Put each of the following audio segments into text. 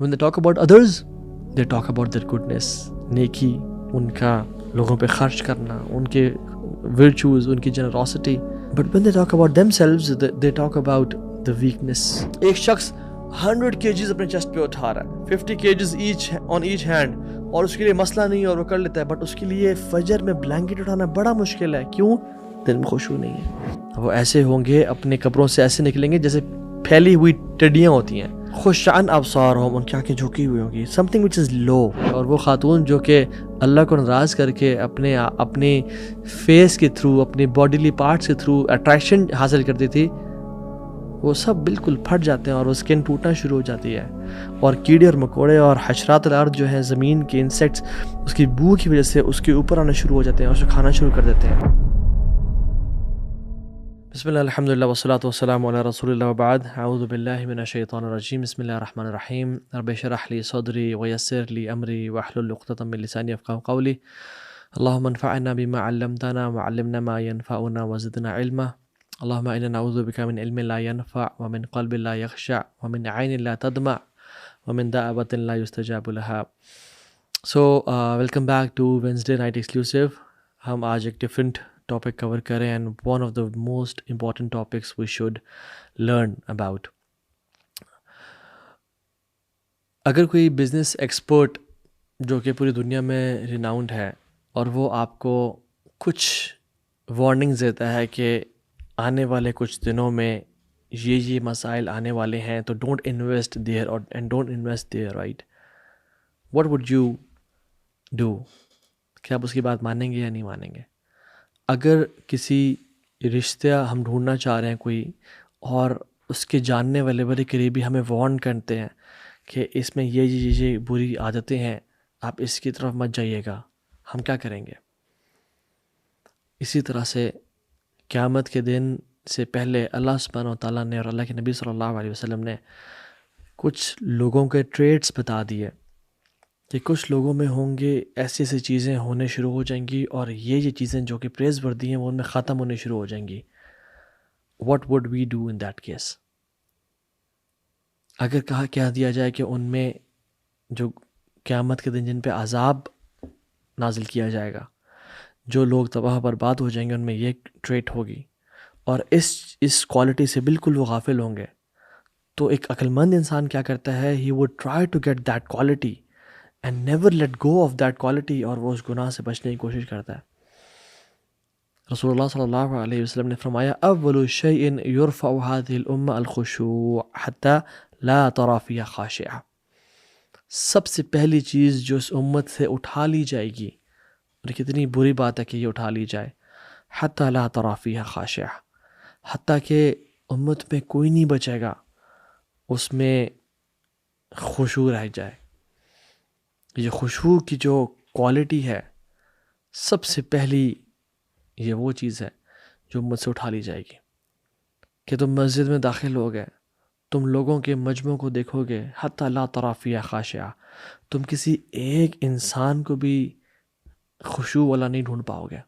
when they talk about others, they talk about their goodness, نیکی, ان کا لوگوں پہ خرچ کرنا, ان کے virtues, ان کی generosity. But when they talk about themselves, they talk about the weakness. ایک شخص 100 kgs اپنے چیسٹ پہ اٹھا رہا ہے, 50 kgs on each hand, اور اس کے لیے مسئلہ نہیں ہے اور وہ کر لیتا ہے, بٹ اس کے لیے فجر میں بلینکٹ اٹھانا بڑا مشکل ہے. کیوں؟ دل میں خشوع نہیں ہے. وہ ایسے ہوں گے, اپنے قبروں سے ایسے نکلیں گے جیسے پھیلی ہوئی ٹڈیاں ہوتی ہیں. خشعن ابصار ہوں, ان کی آنکھیں جھکی ہوئی ہوں گی, something which is low. اور وہ خاتون جو کہ اللہ کو ناراض کر کے اپنے فیس کے تھرو, اپنے باڈیلی پارٹس کے تھرو اٹریکشن حاصل کرتی تھی, وہ سب بالکل پھٹ جاتے ہیں اور وہ سکن ٹوٹنا شروع ہو جاتی ہے. اور کیڑے اور مکوڑے اور حشرات الارض جو ہیں, زمین کے انسیکٹس, اس کی بو کی وجہ سے اس کے اوپر آنا شروع ہو جاتے ہیں اور اسے کھانا شروع کر دیتے ہیں. بسم اللہ الحمدللہ والصلاۃ والسلام علی رسول اللہ وبعد. اعوذ باللہ من الشیطان الرجیم. بسم اللہ الرحمن الرحیم. رب اشرح لی صدری ویسر لی امری واحلل عقدۃ من لسانی یفقہوا قولی. اللہم انفعنا بما علمتنا وعلمنا ما ينفعنا وزدنا علما. اللهم إنا نعوذ بك من علم لا ينفع ومن قلب لا يخشع ومن عين لا تدمع ومن دعوة لا يستجاب لها. So welcome back to Wednesday Night Exclusive. ہم آج ایک ڈفرینٹ ٹاپک کور کریں, and one of the most important topics we should learn about. اگر کوئی بزنس ایکسپرٹ جو کہ پوری دنیا میں ریناؤنڈ ہے, اور وہ آپ کو کچھ وارننگز دیتا ہے کہ آنے والے کچھ دنوں میں یہ مسائل آنے والے ہیں, تو don't invest there and don't invest there, right? What would you do? کیا آپ اس کی بات مانیں گے یا نہیں مانیں گے؟ اگر کسی رشتہ ہم ڈھونڈنا چاہ رہے ہیں کوئی, اور اس کے جاننے والے بڑے قریبی ہمیں وارن کرتے ہیں کہ اس میں یہ بری عادتیں ہیں, آپ اس کی طرف مت جائیے گا, ہم کیا کریں گے؟ اسی طرح سے قیامت کے دن سے پہلے اللہ سبحانہ و تعالیٰ نے اور اللہ کے نبی صلی اللہ علیہ وسلم نے کچھ لوگوں کے ٹریٹس بتا دیے کہ کچھ لوگوں میں ہوں گے ایسی ایسی چیزیں ہونے شروع ہو جائیں گی, اور یہ چیزیں جو کہ پریز وردی ہیں وہ ان میں ختم ہونے شروع ہو جائیں گی. What would we do in that case? اگر کہہ دیا جائے کہ ان میں جو قیامت کے دن جن پہ عذاب نازل کیا جائے گا, جو لوگ تباہ برباد ہو جائیں گے, ان میں یہ ٹریٹ ہوگی, اور اس کوالٹی سے بالکل وہ غافل ہوں گے, تو ایک عقل مند انسان کیا کرتا ہے؟ He would try to get that quality and never let go of that quality, اور وہ اس گناہ سے بچنے کی کوشش کرتا ہے. رسول اللہ صلی اللہ علیہ وسلم نے فرمایا, اول شیء یرفع هذه الامہ الخشوع حتی لا تری فیہا خاشعہ. سب سے پہلی چیز جو اس امت سے اٹھا لی جائے گی, اور کتنی بری بات ہے کہ یہ اٹھا لی جائے, حتی لا تری فیہا خاشعہ, حتیٰ کہ امت میں کوئی نہیں بچے گا اس میں خشوع رہ جائے. یہ خشوع کی جو کوالٹی ہے, سب سے پہلی یہ وہ چیز ہے جو امت سے اٹھا لی جائے گی. کہ تم مسجد میں داخل ہو گئے, تم لوگوں کے مجموع کو دیکھو گے, حتی لا تری فیہا خاشعہ, تم کسی ایک انسان کو بھی خشوع والا نہیں ڈھونڈ پاؤ گے.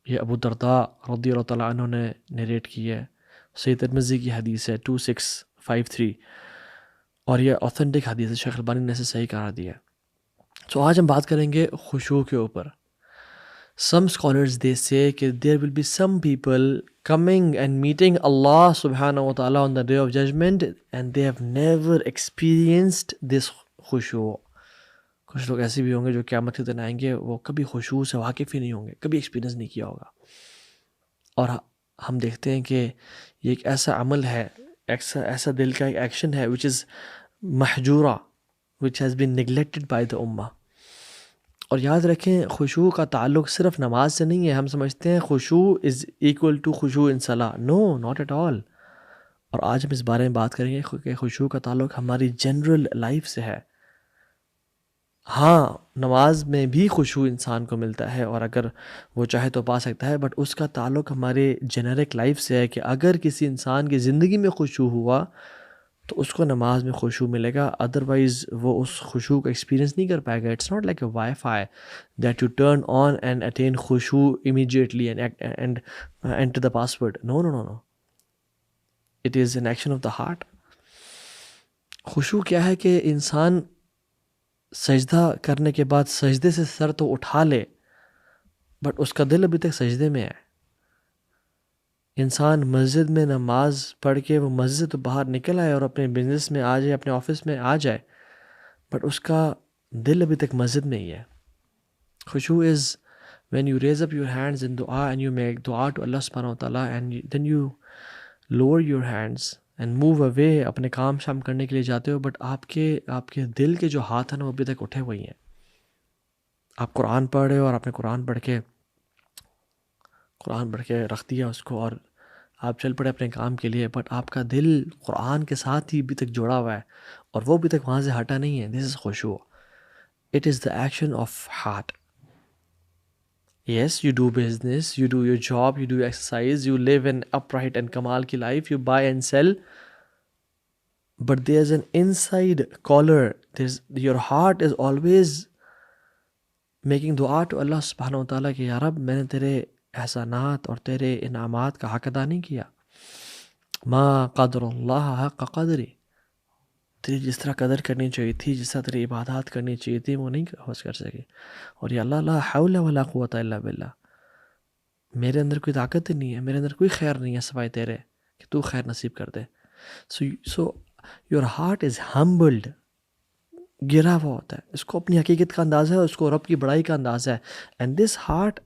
یہ ابو درداء رضی اللہ تعالیٰ عنہ نے نیریٹ کی ہے, صحیح ترمذی کی حدیث ہے 2653, اور یہ اوتھینٹک حدیث ہے, شیخ البانی نے اسے صحیح قرار دیا ہے. تو آج ہم بات کریں گے خشوع کے اوپر. Some scholars they say کہ there will be some people coming and meeting Allah subhanahu wa ta'ala on the day of judgment and they have never experienced this خشوع. کچھ لوگ ایسے بھی ہوں گے جو قیامت کے دن آئیں گے, وہ کبھی خشوع سے واقف ہی نہیں ہوں گے, کبھی ایکسپیرینس نہیں کیا ہوگا. اور ہم دیکھتے ہیں کہ یہ ایک ایسا عمل ہے, ایسا دل کا ایک ایکشن ہے which is محجورہ, which has been neglected by the ummah. اور یاد رکھیں, خشوع کا تعلق صرف نماز سے نہیں ہے. ہم سمجھتے ہیں خشوع از ایکول ٹو خشوع ان صلاح. نو, ناٹ ایٹ آل. اور آج ہم اس بارے میں بات کریں گے کہ خشوع کا تعلق ہماری جنرل لائف سے ہے. ہاں, نماز میں بھی خشوع انسان کو ملتا ہے, اور اگر وہ چاہے تو پا سکتا ہے, بٹ اس کا تعلق ہمارے جنرک لائف سے ہے کہ اگر کسی انسان کی زندگی میں خشوع ہوا تو اس کو نماز میں خشوع ملے گا, ادروائز وہ اس خشوع کا ایکسپیرینس نہیں کر پائے گا. It's not like a wifi that you turn on and attain خشوع immediately and enter the password. No no no no, it is an action of the heart. خشوع کیا ہے کہ انسان سجدہ کرنے کے بعد سجدے سے سر تو اٹھا لے بٹ اس کا دل ابھی تک سجدے میں ہے. انسان مسجد میں نماز پڑھ کے وہ مسجد سے تو باہر نکل آئے اور اپنے بزنس میں آ جائے, اپنے آفس میں آ جائے, بٹ اس کا دل ابھی تک مسجد میں ہی ہے. خشوع از when you raise up your hands in dua and you make dua to Allah subhanahu wa ta'ala and then you lower your hands and move away, اپنے کام شام کرنے کے لیے جاتے ہو, بٹ آپ کے دل کے جو ہاتھ ہیں نا وہ ابھی تک اٹھے ہوئے ہیں. آپ قرآن پڑھ رہے ہو اور آپ نے قرآن پڑھ کے رکھ دیا اس کو اور آپ چل پڑے اپنے کام کے لیے, بٹ آپ کا دل قرآن کے ساتھ ہی ابھی تک جڑا ہوا ہے اور وہ ابھی تک وہاں سے ہٹا نہیں ہے. دس از خشوع. It is the action of the. Yes, you do business, you do your job, you do exercise, you live an upright and kamal ki life, you buy and sell. But there's an inside caller. Your heart is always making dua to Allah subhanahu wa ta'ala کہ یا رب میں نے تیرے احسانات اور تیرے انعامات کا حق ادا نہیں کیا. ما قدر اللہ حق قدری. تیری جس طرح قدر کرنی چاہیے تھی, جس طرح تیری عبادات کرنی چاہیے تھی, وہ نہیں کر سکے. اور یا اللہ لا حول ولا قوت الا باللہ, میرے اندر کوئی طاقت نہیں ہے, میرے اندر کوئی خیر نہیں ہے سوائے تیرے کہ تو خیر نصیب کر دے. So your heart is humbled, گرا ہوا ہوتا ہے, اس کو اپنی حقیقت کا اندازہ ہے, اس کو رب کی بڑائی کا اندازہ ہے. And this heart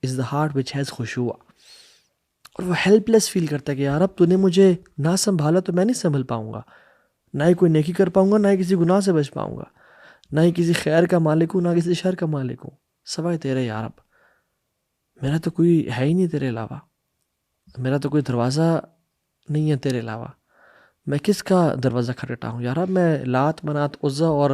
is the heart which has خشوع. اور وہ ہیلپ لیس فیل کرتا ہے کہ یار اب تو نے مجھے نہ سنبھالا تو میں نہیں سنبھل پاؤں گا, نہ ہی کوئی نیکی کر پاؤں گا, نہ ہی کسی گناہ سے بچ پاؤں گا, نہ ہی کسی خیر کا مالک ہوں, نہ کسی شر کا مالک ہوں سوائے تیرے. یا رب میرا تو کوئی ہے ہی نہیں تیرے علاوہ, میرا تو کوئی دروازہ نہیں ہے تیرے علاوہ, میں کس کا دروازہ کھٹکھٹا ہوں. یا رب میں لات منات عزا اور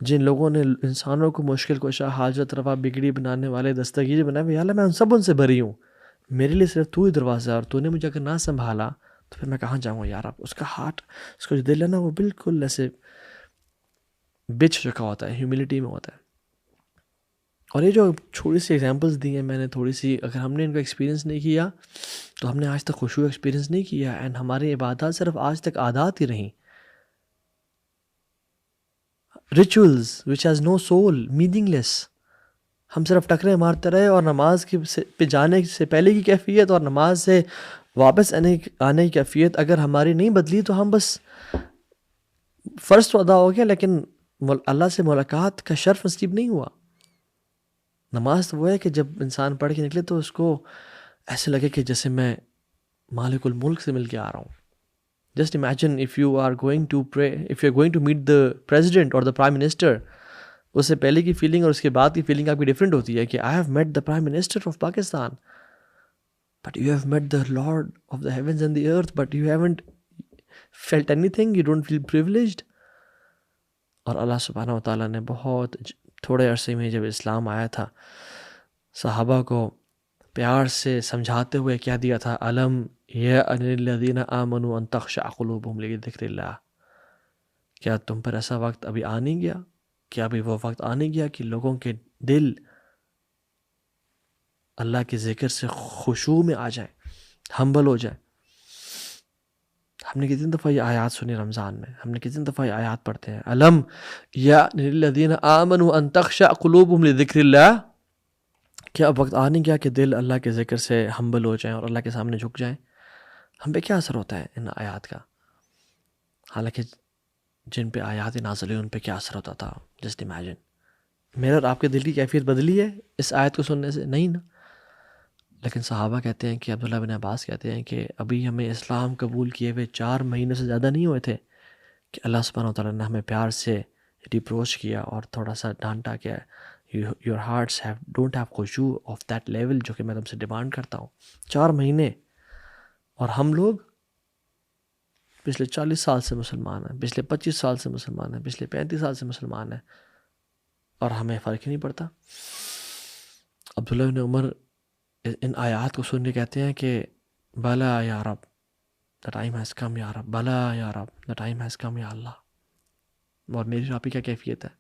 جن لوگوں نے انسانوں کو مشکل کشا, حاجت روا, بگڑی بنانے والے, دستگیر بنائے ہوئے, یا اللہ میں ان سے بری ہوں, میرے لیے صرف تو ہی دروازہ ہے, اور تو نے مجھے اگر نہ سنبھالا تو پھر میں کہاں جاؤں گا. یا رب اس کا ہارٹ, اس کا جو دل ہے نا وہ بالکل ایسے بچ چکا ہوتا ہے, ہیوملٹی میں ہوتا ہے. اور یہ جو چھوٹی سی ایگزامپلس دی ہیں میں نے تھوڑی سی, اگر ہم نے ان کو ایکسپیرینس نہیں کیا تو ہم نے آج تک خشوع ایکسپیرینس نہیں کیا, اینڈ ہماری عبادات صرف آج تک عادات ہی رہیں, rituals which has no soul, meaningless. ہم صرف ٹکرے مارتے رہے, اور نماز پہ جانے سے پہلے کی کیفیت اور نماز سے واپس آنے کی کیفیت اگر ہماری نہیں بدلی تو ہم بس فرض تو ادا ہو گیا لیکن اللہ سے ملاقات کا شرف نصیب نہیں ہوا. نماز تو وہ ہے کہ جب انسان پڑھ کے نکلے تو اس کو ایسے لگے کہ جیسے میں مالک الملک سے مل کے آ رہا ہوں. Just imagine if you are going to meet the president or the prime minister, اس سے پہلے کی فیلنگ اور اس کے بعد کی فیلنگ آپ کی ڈفرینٹ ہوتی ہے کہ I have met the prime minister of Pakistan, but you have met the Lord of the heavens and the earth, but you haven't felt anything, you don't feel privileged. اور اللہ سبحانہ و تعالیٰ نے بہت تھوڑے عرصے میں جب اسلام آیا تھا صحابہ کو پیار سے سمجھاتے ہوئے کیا دیا تھا, علم یأن للذین آمنوا ان تخشع قلوبہم لذکر اللہ. کیا تم پر ایسا وقت ابھی آ نہیں گیا, کیا ابھی وہ وقت آ نہیں گیا کہ لوگوں کے دل اللہ کے ذکر سے خشوع میں آ جائیں, ہمبل ہو جائیں. ہم نے کتنی دفعہ یہ آیات سنی رمضان میں, ہم نے کتنی دفعہ یہ آیات پڑھتے ہیں, علم یأن للذین آمنوا ان تخشع قلوبہم لذکر اللہ. کیا وقت آ نہیں گیا کہ دل اللہ کے ذکر سے ہمبل ہو جائیں اور اللہ کے سامنے جھک جائیں. ہم پہ کیا اثر ہوتا ہے ان آیات کا, حالانکہ جن پہ آیات نازل ہوئی ان پہ کیا اثر ہوتا تھا. Just imagine. میرا اور آپ کے دل کی کیفیت بدلی ہے اس آیت کو سننے سے؟ نہیں نا. لیکن صحابہ کہتے ہیں کہ عبداللہ بن عباس کہتے ہیں کہ ابھی ہمیں اسلام قبول کیے ہوئے 4 مہینے سے زیادہ نہیں ہوئے تھے کہ اللہ سبحانہ و تعالیٰ نے ہمیں پیار سے ریپروچ کیا اور تھوڑا سا ڈانٹا کہ یور ہارٹس ڈونٹ ہیو خشوع آف دیٹ لیول جو کہ میں تم سے ڈیمانڈ کرتا ہوں. 4 مہینے. اور ہم لوگ پچھلے 40 سال سے مسلمان ہیں, پچھلے 25 سال سے مسلمان ہیں, پچھلے 35 سال سے مسلمان ہیں, اور ہمیں فرق ہی نہیں پڑتا. عبداللہ بن عمر ان آیات کو سن کے کہتے ہیں کہ بلا یا رب the time has come یا رب, بلا یا رب the time has come یا اللہ. اور میری آپ کی کیا کیفیت ہے؟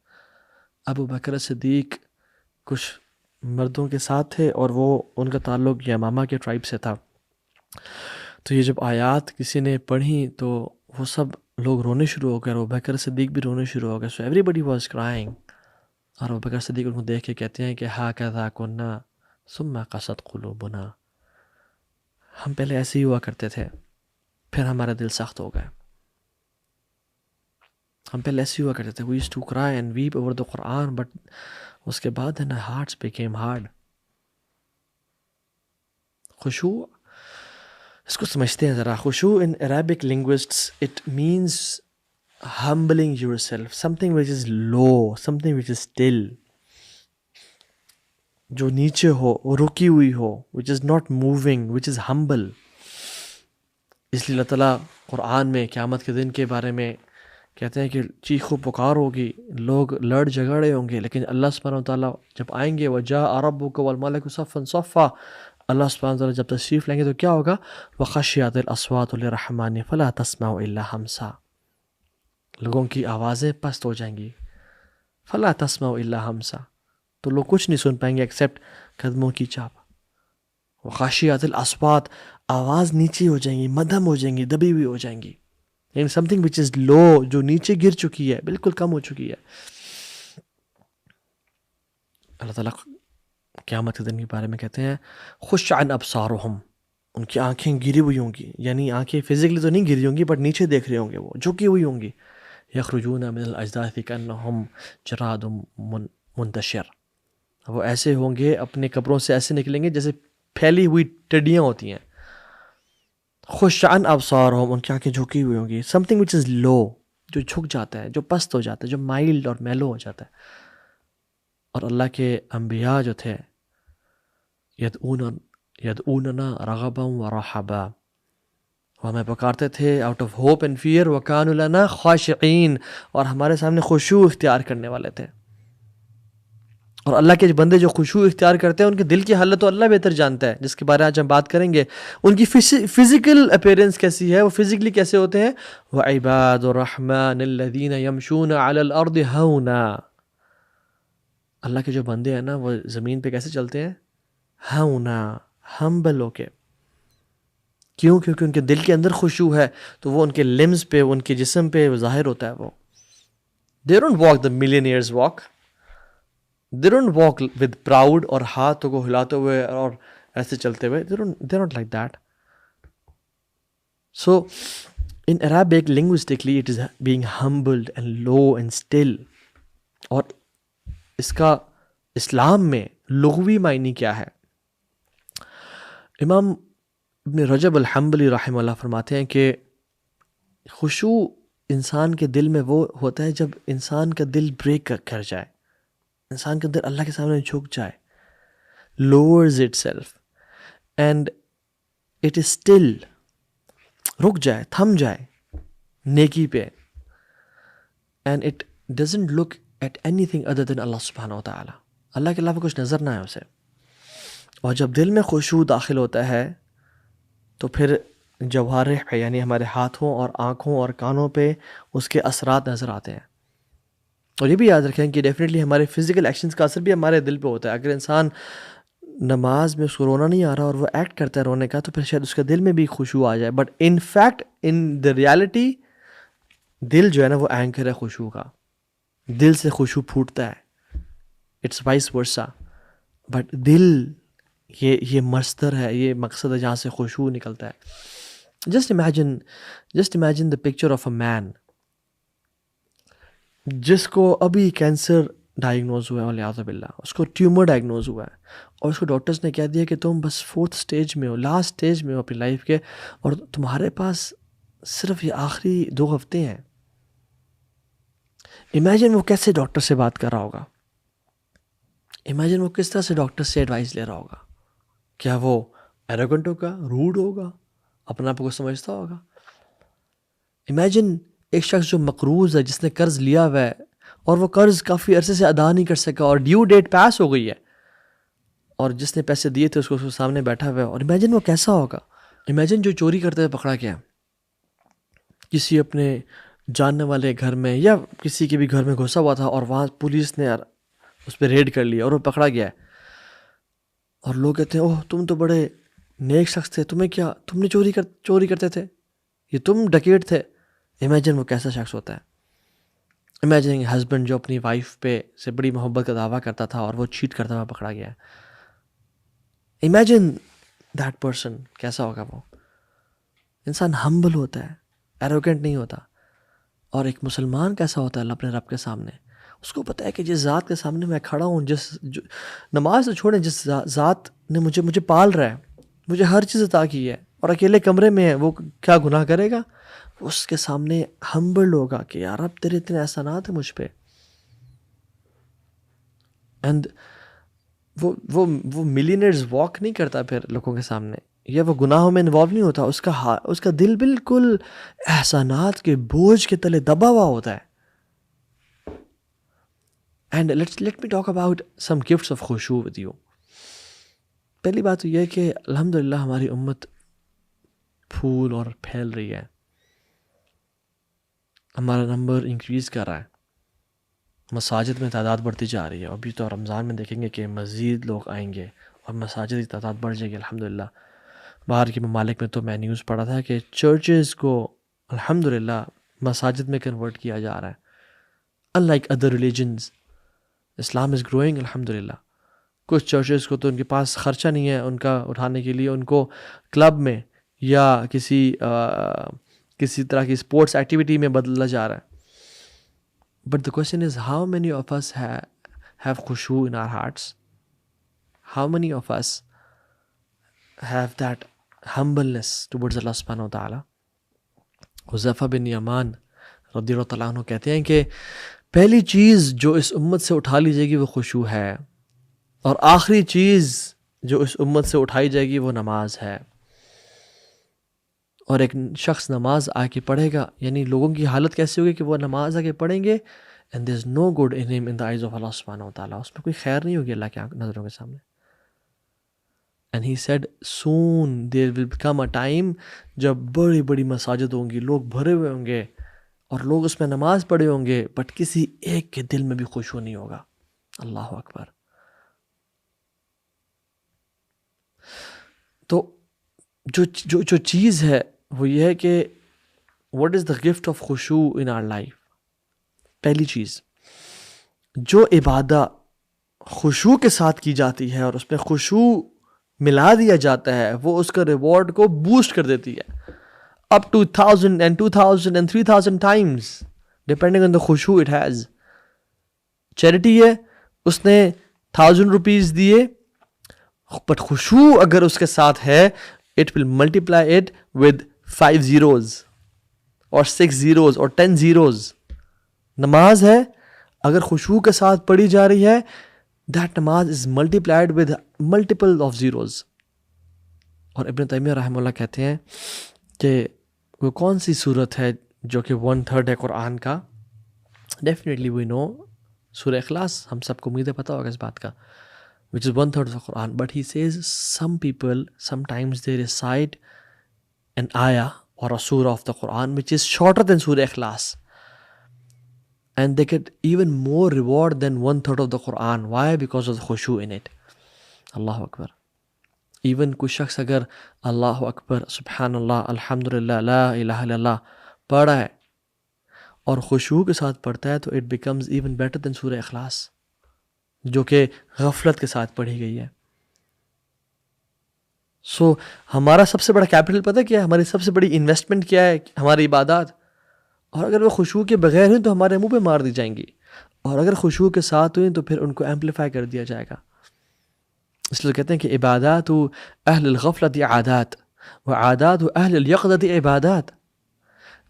ابو بکر صدیق کچھ مردوں کے ساتھ تھے اور وہ ان کا تعلق یمامہ کے ٹرائب سے تھا. تو یہ جب آیات کسی نے پڑھی تو وہ سب لوگ رونے شروع ہو گئے، اور ابوبکر صدیق بھی رونے شروع ہو گئے. So everybody was crying. اور ابوبکر صدیق ان کو دیکھ کے کہتے ہیں کہ ہاکذا کنا ثم قست قلوبنا، ہم پہلے ایسے ہی ہوا کرتے تھے، پھر ہمارا دل سخت ہو گئے. ہم پہلے ایسے ہی ہوا کرتے تھے. We used to cry and weep over the Quran, but اس کے بعد our hearts became hard. خشوع، اس کو سمجھتے ہیں ذرا. خشوع in Arabic linguists it means humbling yourself, something which is low, something which is still, جو نیچے ہو، وہ رکی ہوئی ہو, which is not moving, which is humble. اس لیے اللہ تعالیٰ قرآن میں قیامت کے دن کے بارے میں کہتے ہیں کہ چیخ و پکار ہوگی، لوگ لڑ جھگڑے ہوں گے، لیکن اللہ سبحانہ وتعالیٰ جب آئیں گے وَجَاءَ رَبُّكَ وَالْمَلَكُ صَفًّا صَفًّا، اللہ سبحانہ وتعالیٰ جب تشریف لیں گے تو کیا ہوگا؟ وَخَشِّعَتِ الْأَصْوَاتُ لِلرَّحْمَنِ فَلَا تَسْمَعُ إِلَّا ہَمْسًا، لوگوں کی آوازیں پست ہو جائیں گی. فَلَا تَسْمَعُ إِلَّا ہَمْسًا، تو لوگ کچھ نہیں سن پائیں گے ایکسیپٹ قدموں کی چاپ. وَخَشِّعَتِ الْأَصْوَاتُ، آواز نیچی ہو جائیں گی، مدھم ہو جائیں گی، دبی ہوئی ہو جائیں گی. یعنی سم تھنگ وچ از لو، جو نیچے گر چکی ہے، بالکل کم ہو چکی ہے. اللہ تعالیٰ قیامت کے دن کے بارے میں کہتے ہیں خش عن ابصارہم، ان کی آنکھیں گری ہوئی ہوں گی، یعنی آنکھیں فزیکلی تو نہیں گری ہوں گی بٹ نیچے دیکھ رہے ہوں گے، وہ جھکی ہوئی ہوں گی. یخرجون من الاجداث کانہم جراد منتشر، وہ ایسے ہوں گے اپنے قبروں سے ایسے نکلیں گے جیسے پھیلی ہوئی ٹڈیاں ہوتی ہیں. خش عن ابصارہم، ان کی آنکھیں جھکی ہوئی ہوں گی. سم تھنگ وچ از لو، جو جھک جاتا ہے، جو پست ہو جاتا ہے، جو مائلڈ اور میلو ہو جاتا ہے. اور اللہ کے انبیاء جو تھے یدعوننا رغبا ورحبا، وہ ہمیں پکارتے تھے out of hope and fear. وکانوا لنا خاشعین، اور ہمارے سامنے خشوع اختیار کرنے والے تھے. اور اللہ کے بندے جو خشوع اختیار کرتے ہیں ان کے دل کی حالت تو اللہ بہتر جانتا ہے، جس کے بارے میں آج ہم بات کریں گے. ان کی فزیکل اپیرنس کیسی ہے، وہ فزیکلی کیسے ہوتے ہیں. وعباد الرحمن الذین یمشون علی الارض ہونا، اللہ کے جو بندے ہیں نا وہ زمین پہ کیسے چلتے ہیں؟ ہونا، ہمبل ہو کے. کیوں؟ کیونکہ ان کے دل کے اندر خشوع ہے، تو وہ ان کے لمز پہ، ان کے جسم پہ ظاہر ہوتا ہے. وہ they don't walk the millionaires walk, they don't walk with proud اور ہاتھوں کو ہلاتے ہوئے اور ایسے چلتے ہوئے. they're not like that. So in Arabic linguistically it is being humbled and low and still. اور اس کا اسلام میں لغوی معنی کیا ہے؟ امام ابن رجب الحنبلی رحمہ اللہ فرماتے ہیں کہ خشوع انسان کے دل میں وہ ہوتا ہے جب انسان کا دل بریک کر جائے، انسان کے دل اللہ کے سامنے جھک جائے، lowers itself and it is still، رک جائے، تھم جائے نیکی پہ. and it doesn't look at anything other than اللہ سبحانہ و تعالی، اللہ کے علاوہ کچھ نظر نہ آئے اسے. اور جب دل میں خشوع داخل ہوتا ہے تو پھر جوارح پہ، یعنی ہمارے ہاتھوں اور آنکھوں اور کانوں پہ اس کے اثرات نظر آتے ہیں. اور یہ بھی یاد رکھیں کہ ڈیفینیٹلی ہمارے فزیکل ایکشنز کا اثر بھی ہمارے دل پہ ہوتا ہے. اگر انسان نماز میں اس کو رونا نہیں آ رہا اور وہ ایکٹ کرتا ہے رونے کا، تو پھر شاید اس کے دل میں بھی خشوع آ جائے. But in fact in the reality دل جو ہے نا وہ اینکر ہے خشوع کا، دل سے خشوع پھوٹتا ہے. It's vice versa. بٹ دل یہ مصدر ہے، یہ مقصد ہے جہاں سے خشوع نکلتا ہے. Just imagine the picture of a man جس کو ابھی کینسر ڈائگنوز ہوا ہے، والعیاذ باللہ، اس کو ٹیومر ڈائگنوز ہوا ہے، اور اس کو ڈاکٹرز نے کہہ دیا کہ تم بس 4th اسٹیج میں ہو، لاسٹ اسٹیج میں ہو اپنی لائف کے، اور تمہارے پاس صرف یہ آخری 2 ہفتے ہیں. امیجن وہ کیسے ڈاکٹر سے بات کر رہا ہوگا، امیجن وہ کس طرح سے ڈاکٹر سے ایڈوائس لے رہا ہوگا. کیا وہ ایروگنٹ ہوگا، روڈ ہوگا، اپنا آپ کو سمجھتا ہوگا؟ امیجن ایک شخص جو مقروض ہے، جس نے قرض لیا ہوا ہے اور وہ قرض کافی عرصے سے ادا نہیں کر سکا اور ڈیو ڈیٹ پاس ہو گئی ہے، اور جس نے پیسے دیے تھے اس کو سامنے بیٹھا ہوا ہے. اور امیجن وہ کیسا ہوگا. امیجن جو چوری کرتے ہوئے پکڑا گیا کسی اپنے جاننے والے گھر میں، یا کسی کے بھی گھر میں گھسا ہوا تھا، اور وہاں پولیس نے اس پہ ریڈ کر لیا اور وہ پکڑا گیا ہے، اور لوگ کہتے ہیں اوہ تم تو بڑے نیک شخص تھے، تمہیں کیا، تم نے چوری کرتے تھے، یہ تم ڈکیٹ تھے. امیجن وہ کیسا شخص ہوتا ہے. امیجن ہسبینڈ جو اپنی وائف پہ سے بڑی محبت کا دعویٰ کرتا تھا اور وہ چیٹ کرتا ہوا پکڑا گیا ہے. امیجن دیٹ پرسن کیسا ہوگا وہ. انسان ہمبل ہوتا ہے, ایروگنٹ نہیں ہوتا. اور ایک مسلمان کیسا ہوتا ہے اپنے رب کے سامنے, اس کو پتہ ہے کہ جس ذات کے سامنے میں کھڑا ہوں, نماز سے چھوڑیں, جس ذات نے مجھے پال رہا ہے, مجھے ہر چیز عطا کی ہے اور اکیلے کمرے میں ہے, وہ کیا گناہ کرے گا. اس کے سامنے ہمبل ہوگا کہ یار اب تیرے اتنے احسانات ہیں مجھ پہ. اینڈ وہ ملینئرز واک نہیں کرتا پھر لوگوں کے سامنے, یا وہ گناہوں میں انوالو نہیں ہوتا. اس کا دل بالکل احسانات کے بوجھ کے تلے دبا ہوا ہوتا ہے. And let me talk about some gifts of خشوع ود یو. پہلی بات تو یہ ہے کہ الحمدللہ ہماری امت پھول اور پھیل رہی ہے, ہمارا نمبر انکریز کر رہا ہے, مساجد میں تعداد بڑھتی جا رہی ہے. ابھی تو رمضان میں دیکھیں گے کہ مزید لوگ آئیں گے اور مساجد کی تعداد بڑھ جائے گی الحمدللہ. باہر کے ممالک میں تو میں نیوز پڑھا تھا کہ چرچز کو الحمدللہ مساجد میں کنورٹ کیا جا رہا ہے. unlike other religions, Islam is growing الحمدللہ. کچھ چرچز کو تو ان کے پاس خرچہ نہیں ہے ان کا اٹھانے کے لیے, ان کو کلب میں یا کسی طرح کی اسپورٹس ایکٹیویٹی میں بدلا جا رہا ہے. But the question is, how many of us have khushu in our hearts? How many of us have that humbleness towards Allah subhanahu wa ta'ala? Huzaifa بن یمان رضی اللہ تعالیٰ عنہ کہتے ہیں کہ پہلی چیز جو اس امت سے اٹھا لی جائے گی وہ خشوع ہے, اور آخری چیز جو اس امت سے اٹھائی جائے گی وہ نماز ہے. اور ایک شخص نماز آ کے پڑھے گا, یعنی لوگوں کی حالت کیسی ہوگی کہ وہ نماز آ کے پڑھیں گے, and there is no good in him in the eyes of Allah subhanahu wa ta'ala. اس میں کوئی خیر نہیں ہوگی اللہ کی نظروں کے سامنے. And he said soon there will become a time جب بڑی بڑی مساجد ہوں گی, لوگ بھرے ہوئے ہوں گے اور لوگ اس میں نماز پڑھے ہوں گے, بٹ کسی ایک کے دل میں بھی خشوع نہیں ہوگا. اللہ اکبر. تو جو چیز ہے وہ یہ ہے کہ what is the gift of خشوع in our life. پہلی چیز, جو عبادت خشوع کے ساتھ کی جاتی ہے اور اس میں خشوع ملا دیا جاتا ہے, وہ اس کا ریوارڈ کو بوسٹ کر دیتی ہے up to 1000 and 2000 and 3000 times depending on the خشوع it has. Charity ہے, اس نے 1000 روپیز دیے, بٹ خشوع اگر اس کے ساتھ ہے it will multiply it with 5 zeros or 6 zeros or 10 zeros. نماز ہے, اگر خشوع کے ساتھ پڑھی جا رہی ہے, that نماز is multiplied with multiple of zeros. اور ابن تیمیہ رحمہ اللہ کہتے ہیں کہ وہ کون سی صورت ہے جو کہ 1/3 ہے قرآن کا. Definitely we know سورہ اخلاص, ہم سب کو امید ہے پتہ ہوگا اس بات کا, which is 1/3 of the Quran. But he says some people sometimes they recite an ayah or a surah of the Quran which is shorter than Surah Ikhlas, and they get even more reward than 1/3 of the Quran. Why? Because of the khushu in it. Allahu Akbar. Even کوئی شخص اگر اللہ اکبر سبحان اللہ الحمدللہ لا الہ الا اللہ پڑھا ہے اور خشوع کے ساتھ پڑھتا ہے, تو it becomes even better than سورہ اخلاص جو کہ غفلت کے ساتھ پڑھی گئی ہے. سو ہمارا سب سے بڑا کیپٹل پتہ کیا ہے, ہماری سب سے بڑی انویسٹمنٹ کیا ہے, ہماری عبادات. اور اگر وہ خشوع کے بغیر ہوئیں تو ہمارے منہ پہ مار دی جائیں گی, اور اگر خشوع کے ساتھ ہوئیں تو پھر ان کو ایمپلیفائی کر دیا جائے گا. اس لیے کہتے ہیں کہ عبادات اہل الغفلت عادات و عادات اہل الیقظۃ عبادات.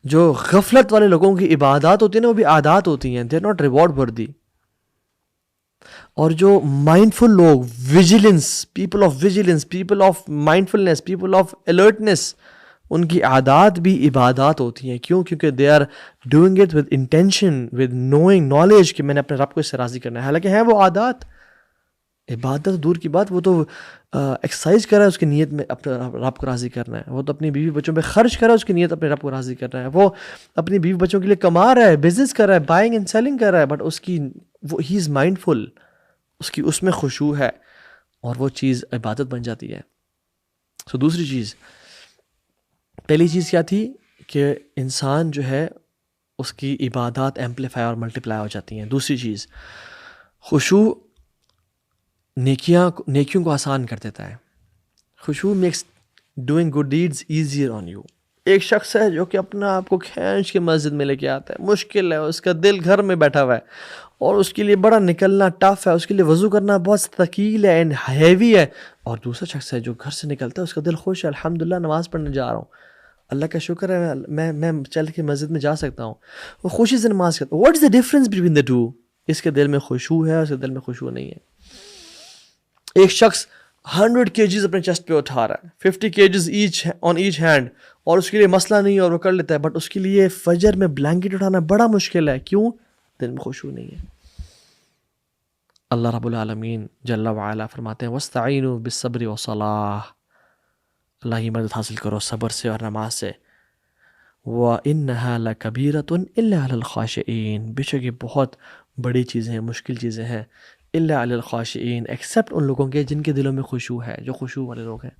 جو غفلت والے لوگوں کی عبادات ہوتی ہیں نا, وہ بھی عادات ہوتی ہیں, دے آر ناٹ ریوارڈ وردی. اور جو مائنڈفل لوگ, vigilance, people of vigilance, people of mindfulness, people of alertness, ان کی عادات بھی عبادات ہوتی ہیں. کیوں؟ کیونکہ they are doing it with intention, with knowing, knowledge کہ میں نے اپنے رب کو اس سے راضی کرنا ہے. حالانکہ ہیں وہ عادات. عبادت دور کی بات, وہ تو ایکسرسائز کر رہا ہے اس کی نیت میں اپنے رب کو راضی کرنا ہے. وہ تو اپنی بیوی بچوں پہ خرچ کر رہا ہے اس کی نیت اپنے رب کو راضی کرنا ہے. وہ اپنی بیوی بچوں کے لیے کما رہا ہے, بزنس کر رہا ہے, بائنگ اینڈ سیلنگ کر رہا ہے, بٹ اس کی وہ ہی از مائنڈفل, اس میں خشوع ہے, اور وہ چیز عبادت بن جاتی ہے. سو دوسری چیز, پہلی چیز کیا تھی کہ انسان جو ہے اس کی عبادات ایمپلیفائی اور ملٹیپلائی ہو جاتی ہیں. دوسری چیز، خشوع نیکیوں کو آسان کر دیتا ہے. خشوع makes doing good deeds easier on you. ایک شخص ہے جو کہ اپنا آپ کو کھینچ کے مسجد میں لے کے آتا ہے، مشکل ہے، اس کا دل گھر میں بیٹھا ہوا ہے اور اس کے لیے بڑا نکلنا ٹف ہے، اس کے لیے وضو کرنا بہت ثقیل ہے اینڈ ہیوی ہے. اور دوسرا شخص ہے جو گھر سے نکلتا ہے، اس کا دل خوش ہے، الحمدللہ نماز پڑھنے جا رہا ہوں، اللہ کا شکر ہے میں چل کے مسجد میں جا سکتا ہوں، وہ خوشی سے نماز کرتا ہے. What is the difference between the two? اس کے دل میں خشوع ہے، اس کے دل میں خشوع نہیں ہے. ایک شخص 100 kgs اپنے چیسٹ پہ اٹھا رہا ہے، 50 kgs آن ایچ ہینڈ، اور اس کے لیے مسئلہ نہیں ہے اور وہ کر لیتا ہے، بٹ اس کے لیے فجر میں بلینکٹ اٹھانا بڑا مشکل ہے. کیوں؟ دل میں خشوع نہیں ہے. اللہ رب العالمین جل وعلا فرماتے ہیں وَاسْتَعِينُوا بِالصَّبْرِ وَالصَّلَاةِ، اللہ کی مدد حاصل کرو صبر سے اور نماز سے. وَإِنَّهَا لَكَبِيرَةٌ إِلَّا عَلَى الْخَاشِعِينَ، بے شک یہ بہت بڑی چیزیں ہیں، مشکل چیزیں ہیں. إِلَّا عَلَى الْخَاشِعِينَ، ایکسیپٹ ان لوگوں کے جن کے دلوں میں خشوع ہے، جو خشوع والے لوگ ہیں.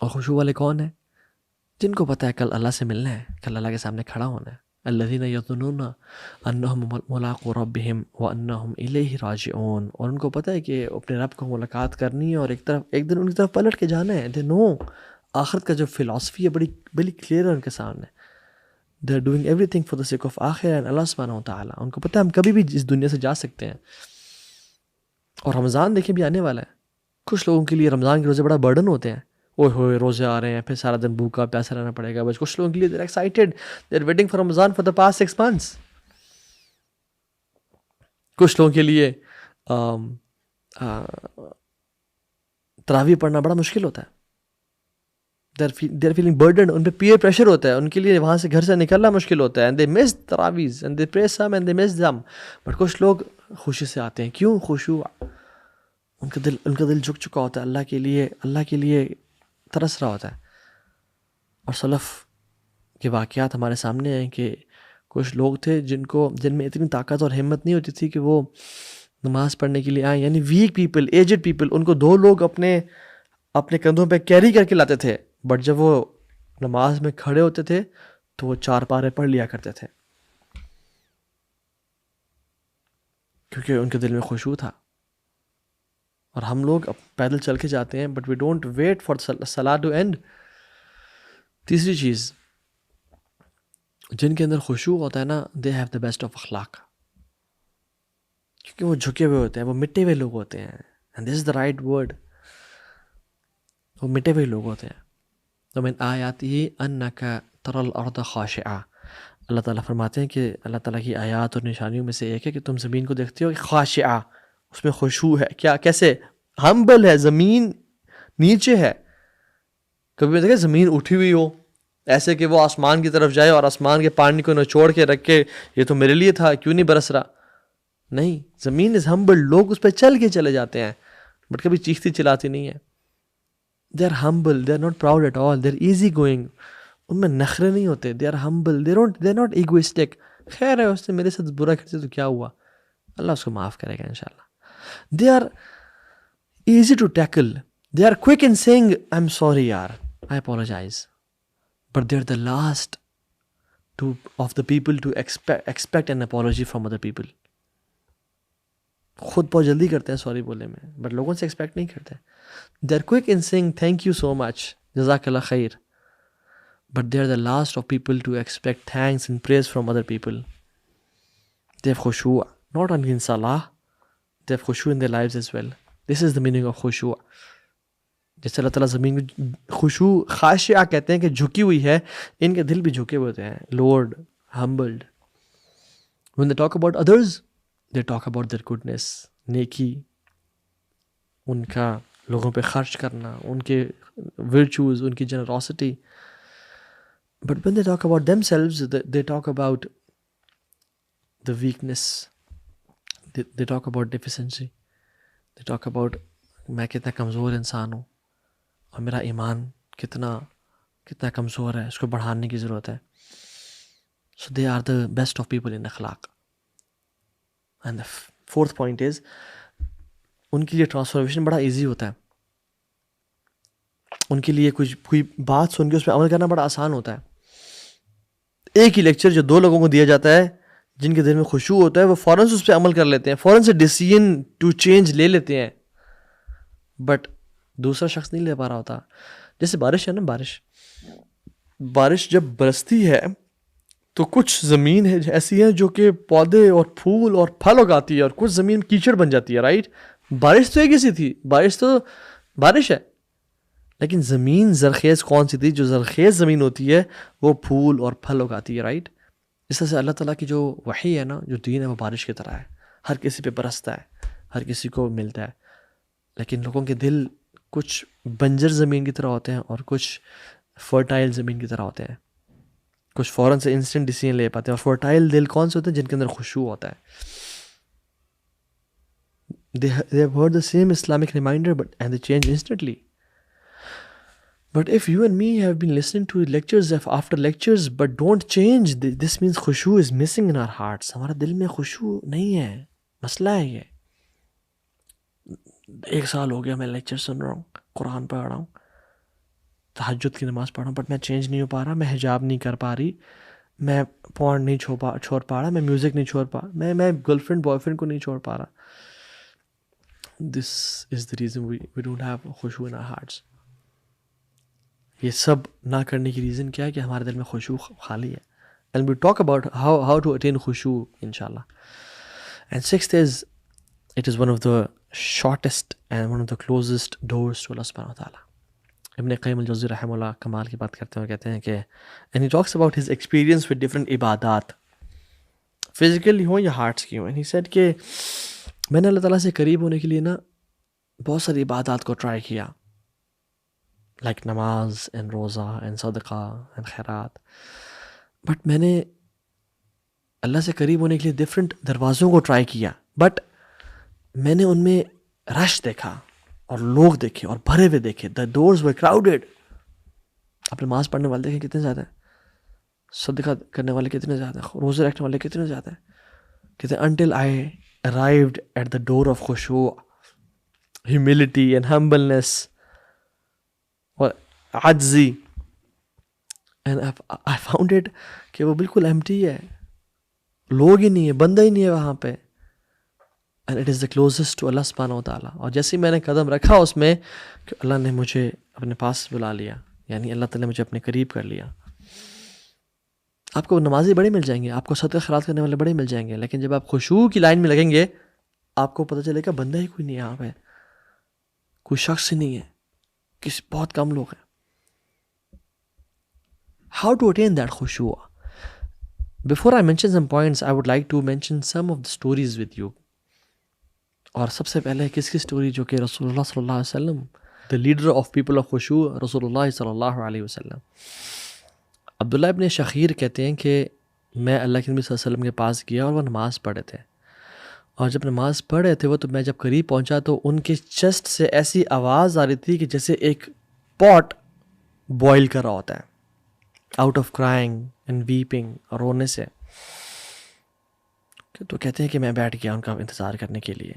اور خشوع والے کون ہیں؟ جن کو پتہ ہے کل اللہ سے ملنا ہے، کل اللہ کے سامنے کھڑا ہونا ہے. الذین یظنون انہم ملاقو ربہم وانہم الیہ راجعون، اور ان کو پتہ ہے کہ اپنے رب کو ملاقات کرنی ہے اور ایک دن ان کی طرف پلٹ کے جانا ہے. دے نو آخرت کا جو فلاسفی ہے بڑی کلیئر ہے ان کے سامنے. دے are doing every thing for the sake of آخرہ and اللہ سبحانہ وتعالیٰ. ان کو پتہ ہے ہم کبھی بھی اس دنیا سے جا سکتے ہیں. اور رمضان دیکھیں بھی آنے والا ہے. کچھ لوگوں کے لیے رمضان کے روزے بڑا برڈن ہوتے ہیں، اوہ ہوئے روزے آ رہے ہیں، پھر سارا دن بھوکا پیاسا رہنا پڑے گا. بس کچھ لوگوں کے لیے they're excited, they're waiting for Ramzan for the past 6 months. کچھ لوگوں کے لیے تراویح پڑھنا بڑا مشکل ہوتا ہے. they're feeling burdened، ان پہ پیئر پریشر ہوتا ہے، ان کے لیے وہاں سے گھر سے نکلنا مشکل ہوتا ہے. and they miss تراویح and they pray some and they miss them. But کچھ لوگ خوشی سے آتے ہیں. کیوں؟ خشوع. ان کا دل جھک چکا ہوتا ہے اللہ کے لیے ترس رہا ہوتا ہے. اور سلف کے واقعات ہمارے سامنے ہیں کہ کچھ لوگ تھے جن میں اتنی طاقت اور ہمت نہیں ہوتی تھی کہ وہ نماز پڑھنے کے لیے آئیں. یعنی ویک پیپل، ایجڈ پیپل، ان کو 2 لوگ اپنے کندھوں پہ کیری کر کے لاتے تھے، بٹ جب وہ نماز میں کھڑے ہوتے تھے تو وہ 4 پارے پڑھ لیا کرتے تھے، کیونکہ ان کے دل میں خشوع تھا. اور ہم لوگ پیدل چل کے جاتے ہیں but we don't wait for صلاۃ ٹو اینڈ. تیسری چیز، جن کے اندر خشوع ہوتا ہے نا، they have the best of اخلاق، کیونکہ وہ جھکے ہوئے ہوتے ہیں، وہ مٹے ہوئے لوگ ہوتے ہیں. And this is the right word, وہ مٹے ہوئے لوگ ہوتے ہیں. ومن آیاتہ انک تری الارض خاشعہ، اللہ تعالیٰ فرماتے ہیں کہ اللہ تعالیٰ کی آیات اور نشانیوں میں سے ایک ہے کہ تم زمین کو دیکھتے ہو کہ خاشعہ، اس میں خشوع ہے. کیسے؟ ہمبل ہے، زمین نیچے ہے. کبھی دیکھیں زمین اٹھی ہوئی ہو ایسے کہ وہ آسمان کی طرف جائے اور آسمان کے پانی کو نچوڑ کے رکھ کے یہ تو میرے لیے تھا، کیوں نہیں برس رہا؟ نہیں، زمین از ہمبل. لوگ اس پہ چل کے چلے جاتے ہیں بٹ کبھی چیختی چلاتی نہیں ہے. They are humble, they are not proud at all, they are easy going. ان میں نخرے نہیں ہوتے. They are humble, they are not egoistic. خیر ہے، اس نے میرے ساتھ برا کرتے تو کیا ہوا، اللہ اس کو معاف کرے گا انشاءاللہ. They are easy to tackle. They are quick in saying, I'm sorry, yaar, I apologize. But they're the last of the people to expect an apology from other people. خود بہت جلدی کرتے ہیں سوری بولنے میں، بٹ لوگوں سے expect نہیں کرتے. They're quick in saying thank you so much, جزاک اللہ خیر. But they're the last of people to expect thanks and praise from other people. They have khushu', not only in salah, they have khushu' in their lives as well. This is the meaning of khushu'. جس اللہ تعالیٰ زمین کو خشوع خاشعہ کہتے ہیں کہ جھکی ہوئی ہے، ان کے دل بھی جھکے ہوئے ہوتے ہیں. Lord humbled. When they talk about others, they talk about their goodness, نیکی، ان کا لوگوں پہ خرچ کرنا، ان کے virtues، ان کی generosity. But when they talk about themselves, they talk about the weakness. They talk about deficiency. They talk about میں کتنا کمزور انسان ہوں اور میرا ایمان کتنا کمزور ہے، اس کو بڑھانے کی ضرورت ہے. So they are the best of people in اخلاق. And the fourth point is ان کے لیے ٹرانسفارمیشن بڑا ایزی ہوتا ہے. ان کے لیے کوئی بات سن کے اس پہ عمل کرنا بڑا آسان ہوتا ہے. ایک ہی لیکچر جو 2 لوگوں کو دیا جاتا ہے جن کے دل میں خشوع ہوتا ہے وہ فوراً سے اس پہ عمل کر لیتے ہیں, فوراً سے ڈیسیژن ٹو چینج لے لیتے ہیں, بٹ دوسرا شخص نہیں لے پا رہا ہوتا. جیسے بارش ہے نا, بارش جب برستی ہے تو کچھ زمین ہے ایسی ہے جو کہ پودے اور پھول اور پھل اگاتی ہے, اور کچھ زمین کیچڑ بن جاتی ہے, رائٹ. بارش تو ایک ہی سی تھی, بارش تو بارش ہے, لیکن زمین زرخیز کون سی تھی؟ جو زرخیز زمین ہوتی ہے وہ پھول اور پھل اگاتی ہے, رائٹ. اس طرح سے اللہ تعالیٰ کی جو وحی ہے نا, جو دین ہے, وہ بارش کی طرح ہے, ہر کسی پہ برستا ہے, ہر کسی کو ملتا ہے. لیکن لوگوں کے دل کچھ بنجر زمین کی طرح ہوتے ہیں اور کچھ فرٹائل زمین کی طرح ہوتے ہیں. کچھ فوراً سے انسٹنٹ ڈیسیژن لے پاتے ہیں, اور فرٹائل دل کون سے ہوتے ہیں؟ جن کے اندر خشوع ہوتا ہے. They have heard the same Islamic reminder and they change instantly. But if you and me have been listening to lectures after lectures but don't change, this means khushu is missing in our hearts. ہمارا دل میں خشوع نہیں ہے, مسئلہ ہے یہ. 1 سال ہو گیا میں لیکچر سن رہا ہوں, قرآن پڑھ رہا ہوں, تہجد کی نماز پڑھ رہا ہوں, بٹ میں چینج نہیں ہو پا رہا, میں حجاب نہیں کر پا رہی, میں پورن نہیں چھوڑ پا رہا, میں میوزک نہیں چھوڑ پا رہا, میں گرل فرینڈ بوائے فرینڈ کو نہیں چھوڑ پا رہا. This is the reason we don't have khushu in our hearts. یہ سب نہ کرنے کی ریزن کیا ہے کہ ہمارے دل میں خشوع خالی ہے. And we talk about how to attain khushu inshallah. And 6th is, it is one of the shortest and one of the closest doors to Allah subhanahu wa ta'ala. ابن قیم الجوزی رحمہ اللہ کمال کی بات کرتے ہوئے کہتے ہیں کہ and he talks about his experience with different عبادات, فزیکلی ہوں یا ہارٹس کی ہوں. And he said کہ میں نے اللہ تعالیٰ سے قریب ہونے کے لیے نا بہت ساری عبادات کو ٹرائی کیا, لائک نماز اینڈ روزہ اینڈ صدقہ اینڈ خیرات, بٹ میں نے اللہ سے قریب ہونے کے لیے ڈفرینٹ دروازوں کو ٹرائی کیا, بٹ میں نے ان میں رش دیکھا اور لوگ دیکھے اور بھرے ہوئے دیکھے. دا ڈورز ور کراؤڈیڈ. آپ نماز پڑھنے والے دیکھیں کتنے زیادہ ہیں, صدقہ کرنے والے کتنے زیادہ ہیں, روزے رکھنے والے کتنے زیادہ ہیں. کہتے ہیں until I arrived at the door of khushu, humility and humbleness اور عجزی, and I found it کہ وہ بالکل empty ہے, لوگ ہی نہیں ہے, بندہ ہی نہیں ہے وہاں پہ. and it is the closest to Allah subhanahu wa ta'ala. اور جیسے میں نے قدم رکھا اس میں کہ اللہ نے مجھے اپنے پاس بلا لیا, یعنی اللہ تعالیٰ نے مجھے اپنے قریب کر لیا. آپ کو نمازی بڑے مل جائیں گے, آپ کو صدقہ خیرات کرنے والے بڑے مل جائیں گے, لیکن جب آپ خشوع کی لائن میں لگیں گے آپ کو پتہ چلے گا بندہ ہی کوئی نہیں ہے یہاں پہ, کوئی شخص ہی نہیں ہے, بہت کم لوگ ہیں. How to attain that khushu? Before I mention some points, I would like to mention some of the stories with you. اور سب سے پہلے کس کی سٹوری, جو کہ رسول اللہ صلی اللہ علیہ وسلم, the leader of people of khushu, رسول اللہ صلی اللہ علیہ وسلم. عبداللہ ابن شخیر کہتے ہیں کہ میں اللہ کے نبی صلی اللہ علیہ وسلم کے پاس گیا اور وہ نماز پڑھے تھے, اور جب نماز پڑھ رہے تھے وہ, تو میں جب قریب پہنچا تو ان کے چیسٹ سے ایسی آواز آ رہی تھی کہ جیسے ایک پاٹ بوائل کر رہا ہوتا ہے, out of crying and vaping, اور رونے سے. تو کہتے ہیں کہ میں بیٹھ گیا ان کا انتظار کرنے کے لیے.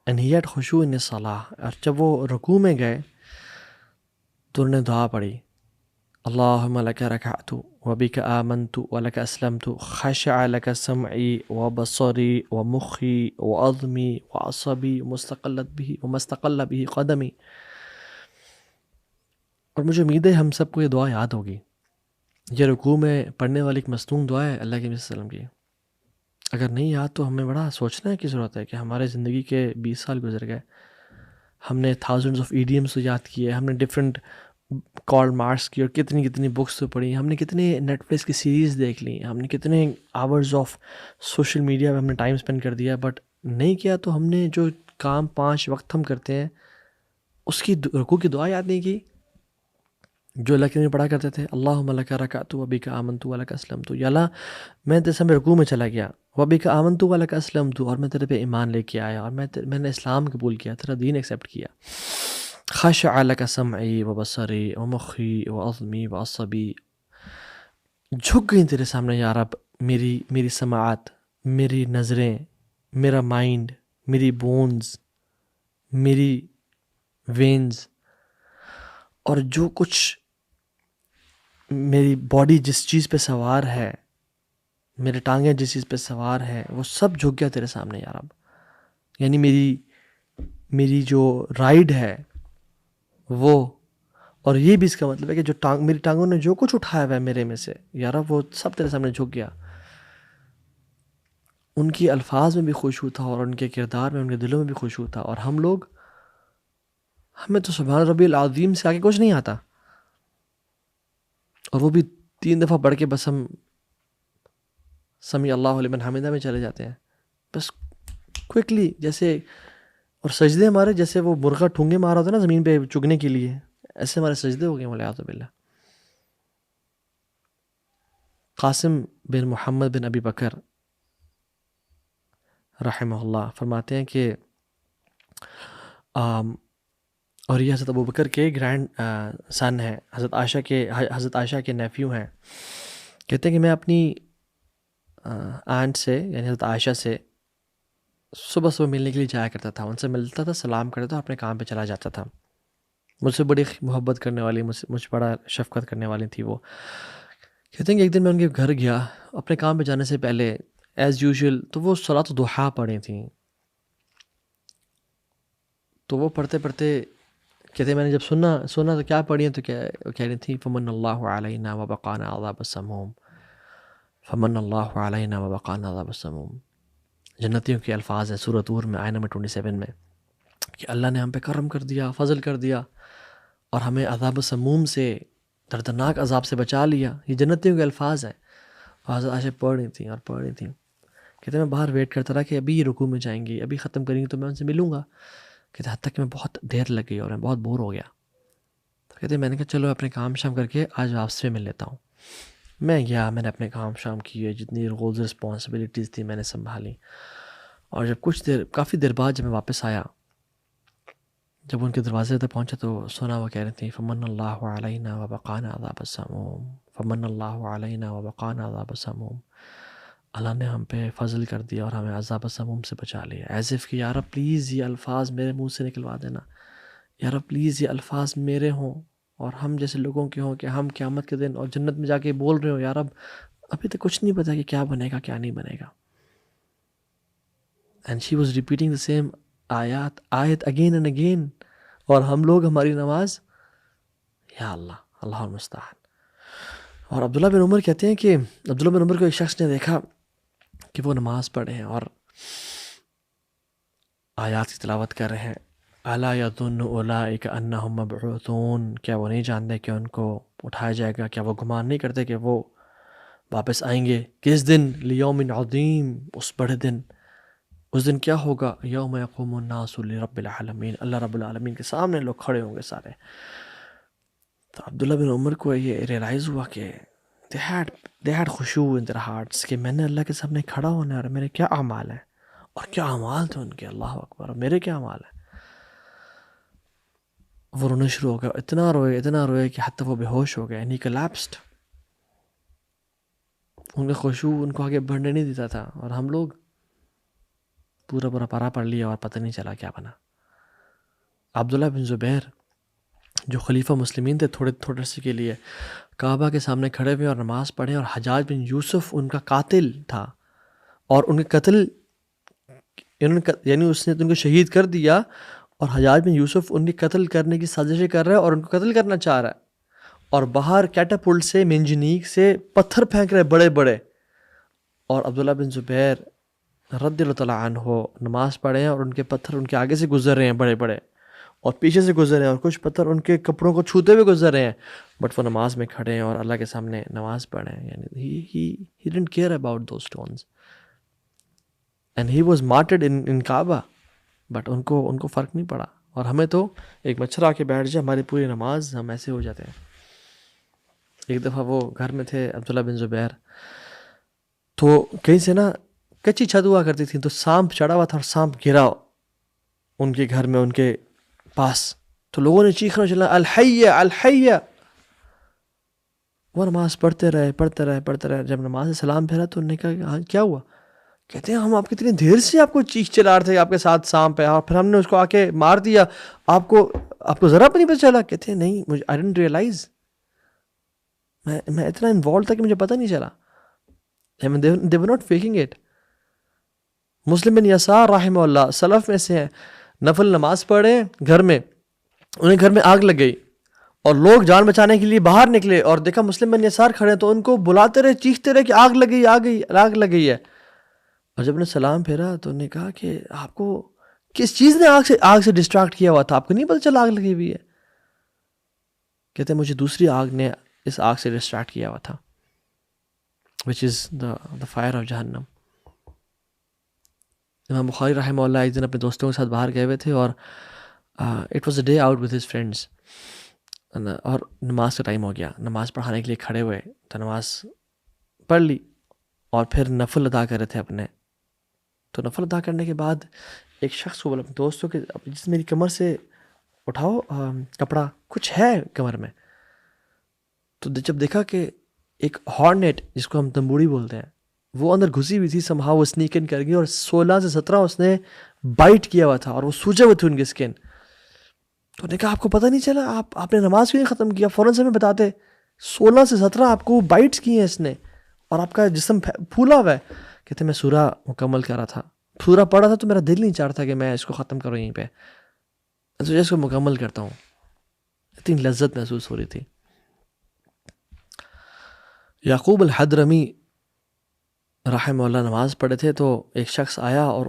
and he had khushu in his salah. اور جب وہ رکوع میں گئے تو انہوں نے دعا پڑھی, اللہم لک رکعت وبک آمنت ولک اسلمت خشع لک سمعی وبصری ومخی وعظمی وعصبی ومستقل به قدمی. اور مجھے امید ہے ہم سب کو یہ دعا یاد ہوگی. یہ رکوع میں پڑھنے والی ایک مصنون دعا ہے اللہ کے نبی صلی اللہ علیہ وسلم کی. اگر نہیں یاد تو ہمیں بڑا سوچنا کی ضرورت ہے کہ ہمارے زندگی کے 20 سال گزر گئے, ہم نے تھاؤزنڈز آف ایڈیمس تو یاد کیے, ہم نے ڈفرینٹ کارل مارکس کی اور کتنی بکس تو پڑھی, ہم نے کتنے نیٹ فلکس کی سیریز دیکھ لی, ہم نے کتنے آورز آف سوشل میڈیا پہ ہم نے ٹائم اسپینڈ کر دیا, بٹ نہیں کیا تو ہم نے جو کام 5 وقت ہم کرتے ہیں اس کی رکوع کی دعا یاد نہیں کی جو اللہ کے نبی پڑھا کرتے تھے. اللہم لک رکعت وبک آمنت ولک اسلمت, یا اللہ میں تیرے سامنے رکوع میں چلا گیا, وبک آمنت ولک اسلمت, اور میں تیرے پہ ایمان لے کے آیا اور میں نے اسلام قبول کیا, تیرا دین ایکسیپٹ کیا. خشع لک سمعی وبصری ومخی وعظمی وعصبی, جھک گئی تیرے سامنے یا رب میری سماعت, میری نظریں, میرا مائنڈ, میری بونز, میری وینز, اور جو کچھ میری باڈی جس چیز پہ سوار ہے، میرے ٹانگیں جس چیز پہ سوار ہیں، وہ سب جھک گیا تیرے سامنے یا رب. یعنی میری جو رائڈ ہے وہ، اور یہ بھی اس کا مطلب ہے کہ جو میری ٹانگوں نے جو کچھ اٹھایا ہوا ہے میرے میں سے یا رب، وہ سب تیرے سامنے جھک گیا. ان کی الفاظ میں بھی خشوع تھا، اور ان کے کردار میں، ان کے دلوں میں بھی خشوع تھا. اور ہمیں تو سبحان ربی العظیم سے آگے کچھ نہیں آتا، اور وہ بھی 3 دفعہ پڑھ کے بس ہم سمیع اللہ لمن حمدہ میں چلے جاتے ہیں بس کوئکلی. جیسے، اور سجدے ہمارے جیسے وہ مرغا ٹھونگے مارا ہوتا ہے نا زمین پہ چگنے کے لیے، ایسے ہمارے سجدے ہو گئے والعیاذ باللہ. قاسم بن محمد بن ابی بکر رحمہ اللہ فرماتے ہیں کہ اور یہ حضرت ابو بکر کے گرینڈ سن ہیں، حضرت عائشہ کے نیفیو ہیں. کہتے ہیں کہ میں اپنی آنٹ سے، یعنی حضرت عائشہ سے صبح ملنے کے لیے جایا کرتا تھا. ان سے ملتا تھا، سلام کرتا تھا، اپنے کام پہ چلا جاتا تھا. مجھ سے بڑی محبت کرنے والی، مجھ بڑا شفقت کرنے والی تھی وہ. کہتے ہیں کہ ایک دن میں ان کے گھر گیا اپنے کام پہ جانے سے پہلے ایز یوزول، تو وہ صلاۃ الضحیٰ پڑھی تھیں. تو وہ پڑھتے کہتے ہیں میں نے جب سنا تو کیا پڑھی ہیں، تو کہہ رہی تھیں فمن اللہ علینا وبقانا عذاب السموم، فمن اللہ علینا وبقانا عذاب السموم. جنتیوں کے الفاظ ہیں سورۃ طور میں آیہ نمبر 27 میں، کہ اللہ نے ہم پہ کرم کر دیا، فضل کر دیا، اور ہمیں عذاب السموم سے، دردناک عذاب سے بچا لیا. یہ جنتیوں کے الفاظ ہیں. حضرت عائشہ پڑھ رہی تھیں. کہتے ہیں میں باہر ویٹ کرتا رہا کہ ابھی یہ رکوع میں جائیں گی، ابھی ختم کریں گی تو میں ان سے ملوں گا. کہتے ہیں حتیٰ کہ میں بہت دیر لگ گئی اور میں بہت بور ہو گیا. تو کہتے ہیں میں نے کہا چلو اپنے کام شام کر کے آج واپس میں مل لیتا ہوں. میں گیا، میں نے اپنے کام شام کیے، جتنی رولز رسپانسبلٹیز تھی میں نے سنبھالی. اور جب کافی دیر بعد جب میں واپس آیا، جب ان کے دروازے تک پہنچا تو سنا وہ کہہ رہی تھیں فمن اللہ علینا وبقانا عذاب السموم، فمن اللہ علینا وبقانا عذاب السموم. اللہ نے ہم پہ فضل کر دیا اور ہمیں عذاب السموم سے بچا لیا. ایز اف کہ یا رب پلیز یہ الفاظ میرے منہ سے نکلوا دینا، یا رب پلیز یہ الفاظ میرے ہوں اور ہم جیسے لوگوں کے ہوں، کہ ہم قیامت کے دن اور جنت میں جا کے بول رہے ہوں یا رب ابھی تک کچھ نہیں پتا کہ کیا بنے گا کیا نہیں بنے گا. And she was repeating the same آیت اگین اینڈ اگین. اور ہم لوگ، ہماری نماز، یا اللہ المستعان. اور عبداللہ بن عمر کہتے ہیں کہ عبداللہ بن عمر کو ایک شخص نے دیکھا کہ وہ نماز پڑھ رہے ہیں اور آیات کی تلاوت کر رہے ہیں. الا یظن اولئک انہم مبعوثون، کیا وہ نہیں جانتے کہ ان کو اٹھایا جائے گا؟ کیا وہ گمان نہیں کرتے کہ وہ واپس آئیں گے؟ کس دن؟ لیوم عظیم، اس بڑے دن. اس دن کیا ہوگا؟ یوم یقوم الناس لرب العالمین، اللہ رب العالمین کے سامنے لوگ کھڑے ہوں گے سارے. تو عبداللہ بن عمر کو یہ ریئلائز ہوا کہ they had خشوع in their hearts، کہ میں نے اللہ کے سامنے کھڑا ہونا ہے اور میرے کیا اعمال ہیں، اور کیا اعمال تھے ان کے، اللہ اکبر، اور میرے کیا اعمال ہیں. وہ رونا شروع ہو گیا، اتنا روئے کہ حتیٰ وہ بے ہوش ہو گئے، and he collapsed. ان کا خشوع ان کو آگے بڑھنے نہیں دیتا تھا، اور ہم لوگ پورا پارا پڑھ لیا اور پتہ نہیں چلا کیا بنا. عبداللہ بن زبیر جو خلیفہ مسلمین تھے تھوڑے سے کے لیے، کعبہ کے سامنے کھڑے ہوئے اور نماز پڑھیں، اور حجاج بن یوسف ان کا قاتل تھا، اور ان کے قتل یعنی اس نے ان کو شہید کر دیا، اور حجاج بن یوسف ان کی قتل کرنے کی سازشیں کر رہا ہے اور ان کو قتل کرنا چاہ رہا ہے. اور باہر کیٹاپلٹ سے، منجنیق سے پتھر پھینک رہے بڑے بڑے، اور عبداللہ بن زبیر رضی اللہ تعالیٰ عنہ نماز پڑھے ہیں اور ان کے پتھر ان کے آگے سے گزر رہے ہیں بڑے بڑے، اور پیچھے سے گزر رہے ہیں، اور کچھ پتھر ان کے کپڑوں کو چھوتے ہوئے گزر رہے ہیں، بٹ وہ نماز میں کھڑے ہیں اور اللہ کے سامنے نماز پڑھ رہے ہیں. یعنی he didn't care about those stones and he was martyred in Kaaba، but in کو فرق نہیں پڑا. اور ہمیں تو ایک مچھر آ کے بیٹھ جائے، ہماری پوری نماز ہم ایسے ہو جاتے ہیں. ایک دفعہ وہ گھر میں تھے عبداللہ بن زبیر، تو کہیں سے نا کچی چھت ہوا کرتی تھی، تو سانپ چڑھا ہوا تھا اور سانپ گرا ان کے گھر میں ان کے پاس. تو لوگوں نے چیخنا چلا الحیہ الحیہ. وہ نماز پڑھتے رہے. جب نماز سے سلام پھیرا تو انہوں نے کہا ہاں کیا ہوا؟ کہتے ہیں ہم آپ کتنی دیر سے آپ کو چیخ چلا رہے تھے، آپ کے ساتھ سانپ ہے، اور پھر ہم نے اس کو آ کے مار دیا، آپ کو ذرا بھی نہیں پتہ چلا؟ کہتے ہیں نہیں، مجھے I didn't realize، میں اتنا انوالو تھا کہ مجھے پتہ نہیں چلا. they were not faking it. مسلم بن یسار رحمہ اللہ سلف میں سے ہیں, نفل نماز پڑھے گھر میں, انہیں گھر میں آگ لگ گئی اور لوگ جان بچانے کے لیے باہر نکلے اور دیکھا مسلم بن یسار کھڑے ہیں, تو ان کو بلاتے رہے, چیختے رہے کہ آگ لگ گئی, آگ لگ گئی ہے. اور جب انہیں سلام پھیرا تو انہوں نے کہا کہ آپ کو کس چیز نے آگ سے ڈسٹریکٹ کیا ہوا تھا, آپ کو نہیں پتہ چلا آگ لگی ہوئی ہے؟ کہتے ہیں مجھے دوسری آگ نے اس آگ سے ڈسٹریکٹ کیا ہوا تھا, which is the fire of جہنم. امام بخاری رحمہ اللہ ایک دن اپنے دوستوں کے ساتھ باہر گئے ہوئے تھے اور it was a day out with his friends, اور نماز کا ٹائم ہو گیا, نماز پڑھانے کے لیے کھڑے ہوئے تو نماز پڑھ لی اور پھر نفل ادا کر رہے تھے اپنے. تو نفل ادا کرنے کے بعد ایک شخص کو بولا اپنے دوستوں کے, جس میری کمر سے اٹھاؤ کپڑا, کچھ ہے کمر میں. تو جب دیکھا کہ ایک ہارنیٹ جس کو ہم تمبوڑی بولتے ہیں وہ اندر گھسی ہوئی تھی, سمہا وہ سنیک ان کر گئی اور 16 سے 17 اس نے بائٹ کیا ہوا تھا اور وہ سوجے ہوئے تھے ان کی اسکن. تو انہوں نے کہا آپ کو پتہ نہیں چلا, آپ نے نماز کیوں نہیں ختم کیا, فوراً سے ہمیں بتاتے. 16 سے 17 آپ کو بائٹس کی ہیں اس نے اور آپ کا جسم پھولا ہوا ہے. کہتے میں سورہ مکمل کر رہا تھا, سورہ پڑھا تھا تو میرا دل نہیں چاہتا کہ میں اس کو ختم کروں یہیں پہ, تو اس کو مکمل کرتا ہوں. اتنی لذت محسوس ہو رہی تھی. یعقوب الحضرمی رحمہ اللہ نماز پڑھے تھے تو ایک شخص آیا اور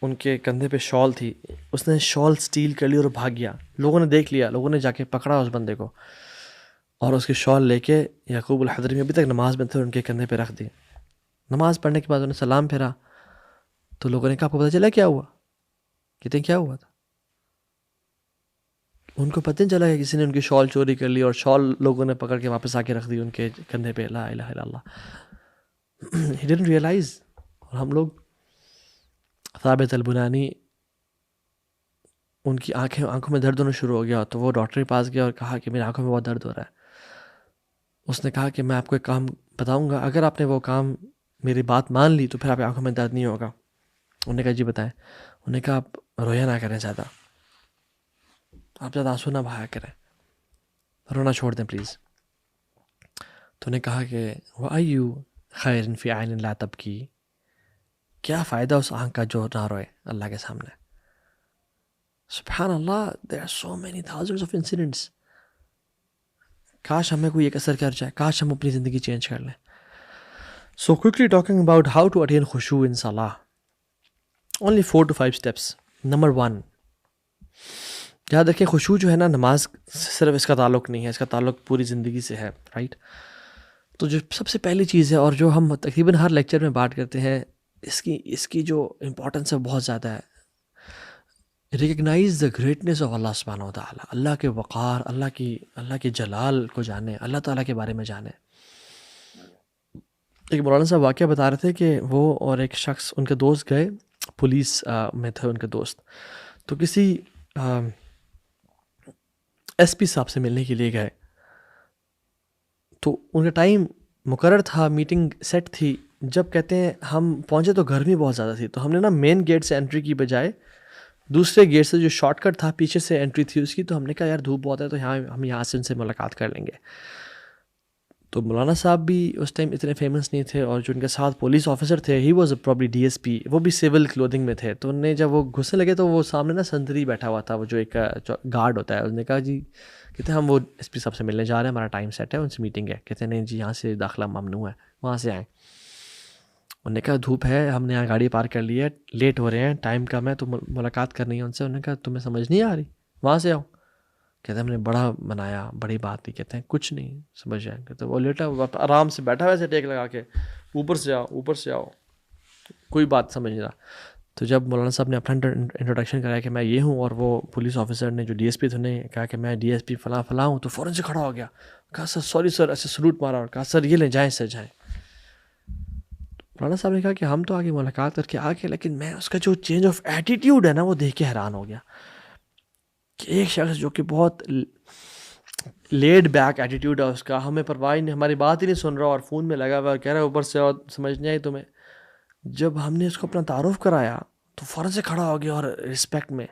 ان کے کندھے پہ شال تھی, اس نے شال سٹیل کر لی اور بھاگ گیا. لوگوں نے دیکھ لیا, لوگوں نے جا کے پکڑا اس بندے کو اور اس کی شال لے کے یعقوب الحضرمی ابھی تک نماز میں تھے ان کے کندھے پہ رکھ دی. نماز پڑھنے کے بعد انہیں سلام پھیرا تو لوگوں نے کہا آپ کو پتہ چلا کیا ہوا؟ کہتے ہیں کیا ہوا تھا؟ ان کو پتہ نہیں چلا کہ کسی نے ان کی شال چوری کر لی اور شال لوگوں نے پکڑ کے واپس آ کے رکھ دی ان کے کندھے پہ. لا الہ الا اللہ. He didn't realize. اور ہم لوگ, ثابت البنانی ان کی آنکھوں میں درد ہونا شروع ہو گیا تو وہ ڈاکٹر کے پاس گیا اور کہا کہ میری آنکھوں میں بہت درد ہو رہا ہے. اس نے کہا کہ میں آپ کو ایک کام بتاؤں گا, اگر آپ نے وہ کام میری بات مان لی تو پھر آپ کی آنکھوں میں درد نہیں ہوگا. انہوں نے کہا جی بتائیں. انہوں نے کہا آپ رویا نہ کریں زیادہ, آپ زیادہ آنسو نہ بہایا کریں, رونا چھوڑ دیں پلیز. تو انہیں کہا کہ وَأَيُّ خَيْرٍ فِي عَيْنٍ لَا تَبْكِي, کیا فائدہ اس آنکھ کا جو نہ روئے اللہ کے سامنے. سبحان اللہ, there are so many thousands of incidents. کاش ہمیں کوئی ایک اثر کر جائے, کاش ہم اپنی زندگی چینج کر لیں. So quickly talking about how to attain khushu in salah. Only 4 to 5 steps. Number 1, یاد رکھیں خشوع جو ہے نا نماز صرف اس کا تعلق نہیں ہے, اس کا تعلق پوری زندگی سے ہے, رائٹ. تو جو سب سے پہلی چیز ہے اور جو ہم تقریباً ہر لیکچر میں بات کرتے ہیں, اس کی جو امپورٹنس ہے بہت زیادہ ہے. ریکگنائز دا گریٹنس آف اللہ سبحانہ و تعالیٰ, اللہ کے وقار, اللہ کے جلال کو جانے, اللہ تعالیٰ کے بارے میں جانے. ایک مولانا صاحب واقعہ بتا رہے تھے کہ وہ اور ایک شخص, ان کے دوست گئے, پولیس میں تھے ان کے دوست, تو کسی ایس پی صاحب سے ملنے کے لیے گئے. تو ان کا ٹائم مقرر تھا, میٹنگ سیٹ تھی. جب کہتے ہیں ہم پہنچے تو گرمی بہت زیادہ تھی, تو ہم نے نا مین گیٹ سے انٹری کی بجائے دوسرے گیٹ سے جو شارٹ کٹ تھا پیچھے سے انٹری تھی اس کی, تو ہم نے کہا یار دھوپ بہت ہے تو ہم یہاں سے ان سے ملاقات کر لیں گے. تو مولانا صاحب بھی اس ٹائم اتنے فیمس نہیں تھے, اور جو ان کے ساتھ پولیس آفیسر تھے he was probably D S P, وہ بھی سول کلودنگ میں تھے. تو انہیں جب وہ گھسنے لگے تو وہ سامنے نا سنتری بیٹھا ہوا تھا, وہ جو ایک گارڈ ہوتا ہے, اس نے کہا جی, کہتے ہیں ہم وہ ایس پی صاحب سے ملنے جا رہے ہیں, ہمارا ٹائم سیٹ ہے, ان سے میٹنگ ہے. کہتے ہیں نہیں جی یہاں سے داخلہ ممنوع ہے, وہاں سے آئیں. انہوں نے کہا دھوپ ہے, ہم نے یہاں گاڑی پارک کر لی ہے, لیٹ ہو رہے ہیں, ٹائم کم ہے, تو ملاقات کرنی ہے ان سے. انہوں نے کہا تمہیں سمجھ نہیں آ رہی, وہاں سے آؤ. کہتے ہیں ہم نے بڑا منایا, بڑی بات تھی. کہتے ہیں کچھ نہیں سمجھ جائیں. کہتے ہیں وہ لیٹا آرام سے بیٹھا ویسے ٹیک لگا کے, اوپر سے آؤ, کوئی بات سمجھ نہیں رہا. تو جب مولانا صاحب نے اپنا انٹروڈکشن کرایا کہ میں یہ ہوں, اور وہ پولیس آفیسر نے جو ڈی ایس پی تھے انہیں کہا کہ میں ڈی ایس پی فلاں ہوں, تو فوراً سے کھڑا ہو گیا, کہا سر سوری سر, ایسے سلوٹ مارا اور کہا سر یہ لیں جائیں سر جائیں. مولانا صاحب نے کہا کہ ہم تو آگے ملاقات کر کے آ گئے, لیکن میں اس کا جو چینج آف ایٹیٹیوڈ ہے نا وہ دیکھ کے حیران ہو گیا کہ ایک شخص جو کہ بہت لیڈ بیک ایٹیٹیوڈ ہے اس کا, ہمیں پرواہ نہیں, ہماری بات ہی نہیں سن رہا اور فون میں لگا ہوا اور کہہ رہا ہے اوپر سے, اور سمجھ نہیں آئی تمہیں. جب ہم نے اس کو اپنا تعارف کرایا تو فوراً سے کھڑا ہو گیا اور رسپیکٹ میں.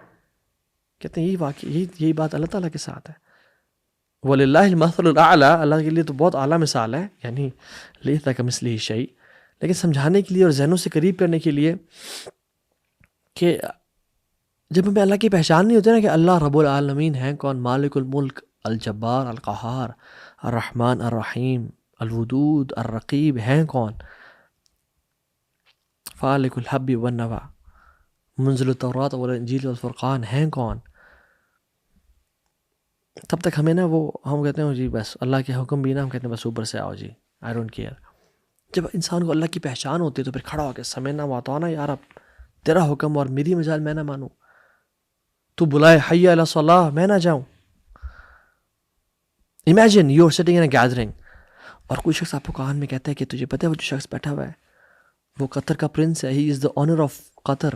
کہتے ہیں یہی بات اللہ تعالیٰ کے ساتھ ہے. وَلِلَّهِ الْمَثَلُ الْأَعْلَى، اللہ کے لیے تو بہت اعلیٰ مثال ہے، یعنی لَيْسَ كَمِثْلِهِ شَيْءٌ، لیکن سمجھانے کے لیے اور ذہنوں سے قریب کرنے کے لیے کہ جب ہمیں اللہ کی پہچان نہیں ہوتی نا کہ اللہ رب العالمین ہیں کون، مالک الملک، الجبار، القہار، الرحمن الرحیم، الودود، الرقیب، ہیں کون، فالق الحب والنوى، منزل التورات والانجیل والفرقان، ہیں کون، تب تک ہمیں نا وہ ہم کہتے ہیں جی بس اللہ کے حکم بھی نا ہم کہتے ہیں بس اوپر سے آؤ جی، آئی ڈونٹ کیئر۔ جب انسان کو اللہ کی پہچان ہوتی ہے تو پھر کھڑا ہو کے سمجھنا ہوا نا یار اب تیرا حکم اور میری مجال میں نہ مانوں، تو بلائے حی علی الصلاح میں نہ جاؤں۔ Imagine you are sitting in a gathering اور کوئی شخص آپ کو کان میں کہتا ہے کہ تجھے پتہ ہے وہ جو شخص بیٹھا ہوا ہے وہ قطر کا پرنس ہے، ہی از دا آنر آف قطر،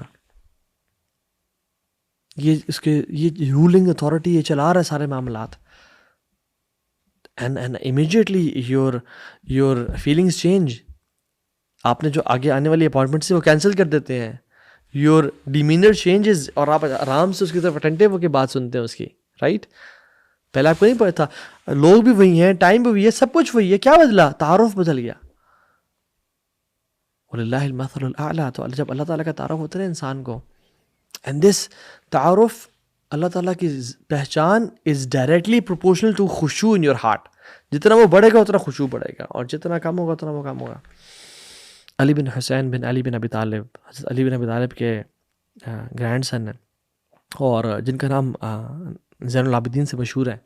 یہ رولنگ اتھارٹی، یہ چلا رہا ہے سارے معاملات، and immediately your feelings change, آپ نے جو آگے آنے والی اپوائنٹمنٹ سے وہ کینسل کر دیتے ہیں، یور ڈیمینر چینجز، اور آپ آرام سے اس کی طرف اٹینٹیو ہو کے بات سنتے ہیں اس کی، رائٹ؟ پہلے آپ کو نہیں پتا تھا، لوگ بھی وہی ہیں، ٹائم بھی وہی ہے، سب کچھ وہی ہے، کیا بدلا؟ تعارف بدل گیا۔ وَلِلَّهِ الْمَثَلُ الْأَعْلَى، تو جب اللہ تعالیٰ کا تعارف ہوتا ہے انسان کو، اینڈ دس تعارف، اللہ تعالیٰ کی پہچان از ڈائریکٹلی پروپورشنل ٹو خشوع ان یور ہارٹ، جتنا وہ بڑھے گا اتنا خشوع بڑھے گا، اور جتنا کم ہوگا اتنا وہ کم ہوگا۔ علی بن حسین بن علی بن ابی طالب، حضرت علی بن ابی طالب کے گرینڈ سن ہیں، اور جن کا نام زین العابدین سے مشہور ہے،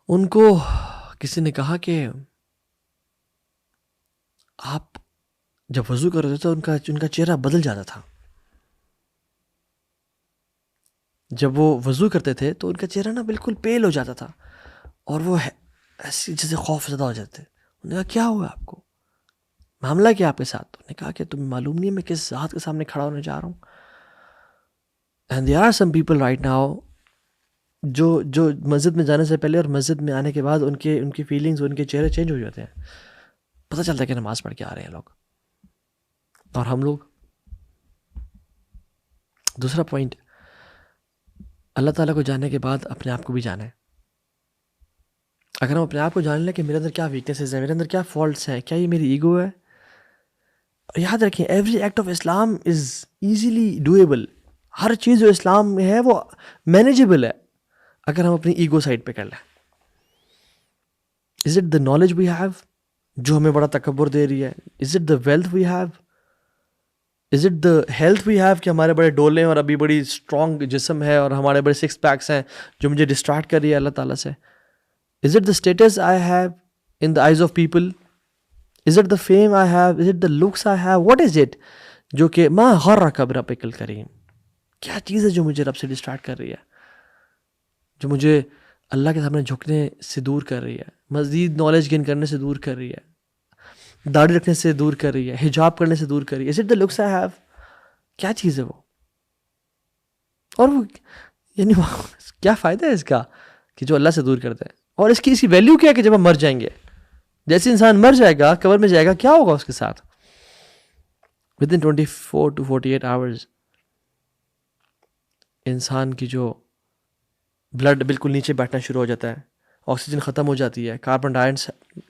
ان کو کسی نے کہا کہ آپ جب وضو کر رہے تھے تو ان کا چہرہ بدل جاتا تھا، جب وہ وضو کرتے تھے تو ان کا چہرہ نا بالکل پیل ہو جاتا تھا، اور وہ ایسی جیسے خوف زدہ ہو جاتے۔ انہوں نے کہا کیا ہوا آپ کو، معاملہ کیا آپ کے ساتھ؟ انہوں نے کہا کہ تمہیں معلوم نہیں ہے میں کس ذات کے سامنے کھڑا ہونے جا رہا ہوں۔ And there are some people right now جو مسجد میں جانے سے پہلے اور مسجد میں آنے کے بعد ان کی فیلنگز، ان کے چہرے چینج ہو جاتے ہیں، پتہ چلتا ہے کہ نماز پڑھ کے آ رہے ہیں لوگ، اور ہم لوگ۔ دوسرا پوائنٹ، اللہ تعالیٰ کو جاننے کے بعد اپنے آپ کو بھی جانا ہے۔ اگر ہم اپنے آپ کو جان لیں کہ میرے اندر کیا ویکنیسز ہیں، میرے اندر کیا فالٹس ہیں، کیا یہ میری ایگو ہے، یاد رکھیں every act of Islam is easily doable, ہر چیز جو اسلام میں ہے وہ مینیجیبل ہے اگر ہم اپنی ایگو سائڈ پہ کر لیں۔ Is it the knowledge we have جو ہمیں بڑا تکبر دے رہی ہے؟ Is it the wealth we have? Is it the health we have کہ ہمارے بڑے ڈولے اور ابھی بڑی اسٹرانگ جسم ہے اور ہمارے بڑے سکس پیکس ہیں جو مجھے ڈسٹریکٹ کر رہی ہے اللہ تعالیٰ سے؟ Is it the status I have in the eyes of people? Is it the fame I have? Is it the looks I have? What is it جو کہ ما غرک بربک الکریم؟ کیا چیز ہے جو مجھے رب سے ڈسٹریکٹ کر رہی ہے، جو مجھے اللہ کے سامنے جھکنے سے دور کر رہی ہے، مزید نالج گین کرنے سے دور کر رہی ہے، داڑھی رکھنے سے دور کر رہی ہے، حجاب کرنے سے دور کر رہی ہے؟ Is it the looks I have? کیا چیز ہے وہ؟ اور وہ یعنی کیا فائدہ ہے اس کا کہ جو اللہ سے دور کرتا ہے؟ اور اس کی ویلیو کیا ہے کہ جب ہم مر جائیں گے، جیسے انسان مر جائے گا قبر میں جائے گا، کیا ہوگا اس کے ساتھ؟ ودن 24 to 48 hours انسان کی جو بلڈ بالکل نیچے بیٹھنا شروع ہو جاتا ہے، آکسیجن ختم ہو جاتی ہے، کاربن ڈائی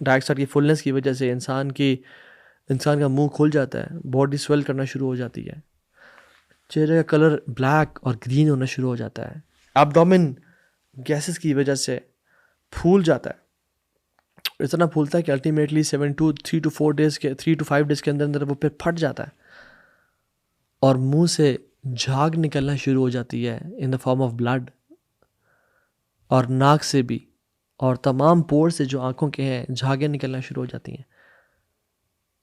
آکسائڈ کی فلنس کی وجہ سے انسان کا منہ کھل جاتا ہے، باڈی سویل کرنا شروع ہو جاتی ہے، چہرے کا کلر بلیک اور گرین ہونا شروع ہو جاتا ہے، ایبڈومن گیسز کی وجہ سے پھول جاتا ہے، اتنا پھولتا ہے کہ الٹیمیٹلی 3 to 5 days کے اندر وہ پھر پھٹ جاتا ہے، اور منہ سے جھاگ نکلنا شروع ہو جاتی ہے ان دا فارم آف بلڈ، اور ناک سے بھی، اور تمام پور سے جو آنکھوں کے ہیں جھاگیں نکلنا شروع ہو جاتی ہیں،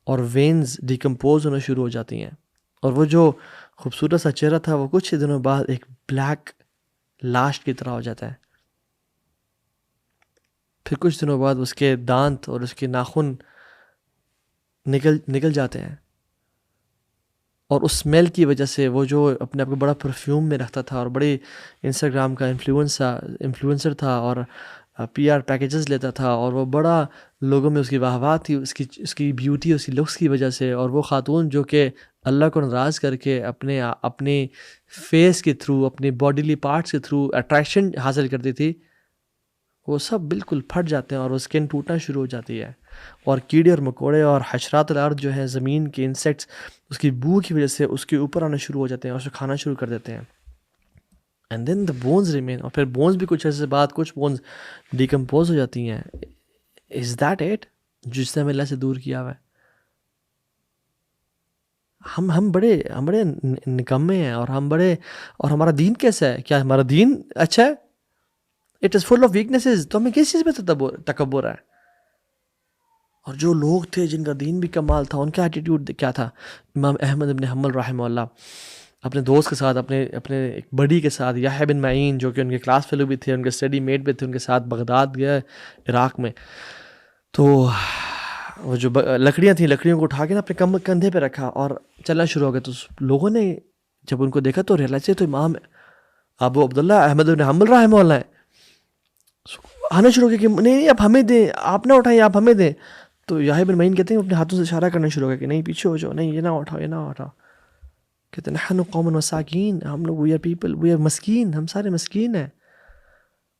اور وینز ڈیکمپوز ہونا شروع ہو جاتی ہیں، اور وہ جو خوبصورت سا چہرہ تھا وہ کچھ دنوں بعد ایک بلیک لاش کی طرح ہو جاتا ہے، پھر کچھ دنوں بعد اس کے دانت اور اس کے ناخن نکل جاتے ہیں، اور اس اسمیل کی وجہ سے وہ جو اپنے آپ کو بڑا پرفیوم میں رکھتا تھا اور بڑے انسٹاگرام کا انفلوئنسر تھا اور PR پیکیجز لیتا تھا، اور وہ بڑا لوگوں میں اس کی واہ واہ تھی اس کی بیوٹی، اس کی لکس کی وجہ سے، اور وہ خاتون جو کہ اللہ کو ناراض کر کے اپنے فیس کے تھرو، اپنے باڈیلی پارٹس کے تھرو اٹریکشن حاصل کرتی تھی، وہ سب بالکل پھٹ جاتے ہیں اور وہ اسکن ٹوٹنا شروع ہو جاتی ہے، اور کیڑے اور مکوڑے اور حشرات الارض جو ہیں، زمین کے انسیکٹس، اس کی بو کی وجہ سے اس کے اوپر آنا شروع ہو جاتے ہیں اور اسے کھانا شروع کر دیتے ہیں. And then the bones remain, اور پھر بونز بھی کچھ عرصے بعد کچھ بونز ڈیکمپوز ہو جاتی ہیں. از دیٹ اٹ جس نے ہمیں اللہ سے دور کیا ہوا ہے؟ ہم بڑے نکمے ہیں، اور ہمارا دین کیسا ہے؟ کیا ہمارا دین اچھا ہے؟ It is full of weaknesses. تو ہمیں کس چیز پہ تکبر ہے؟ اور جو لوگ تھے جن کا دین بھی کمال تھا، ان کا ایٹیٹیوڈ کیا تھا؟ امام احمد بن حنبل رحمہ اللہ اپنے دوست کے ساتھ، اپنے ایک بڑی کے ساتھ، یحییٰ بن معین جو کہ ان کے کلاس فیلو بھی تھے، ان کے اسٹڈی میٹ بھی تھے، ان کے ساتھ بغداد گیا عراق میں. تو وہ جو لکڑیاں تھیں، لکڑیوں کو اٹھا کے نا اپنے کندھے پہ رکھا اور چلنا شروع ہو گیا. تو لوگوں نے جب ان کو دیکھا تو ریئلائز تو امام ابو عبداللہ احمد بن حنبل رحمہ اللہ ہے. آنا شروع ہو گیا کہ نہیں آپ ہمیں دیں، آپ نہ اٹھائیں، آپ ہمیں دیں. تو یحییٰ بن معین کہتے ہیں اپنے ہاتھوں سے اشارہ کرنا شروع ہو گیا کہ نہیں پیچھے ہو جاؤ، نہیں یہ نہ اٹھاؤ، یہ نہ اٹھاؤ. کہتے ہیں نحن قوم مساکین، ہم لوگ we are people, we are مسکین، ہم سارے مسکین ہیں.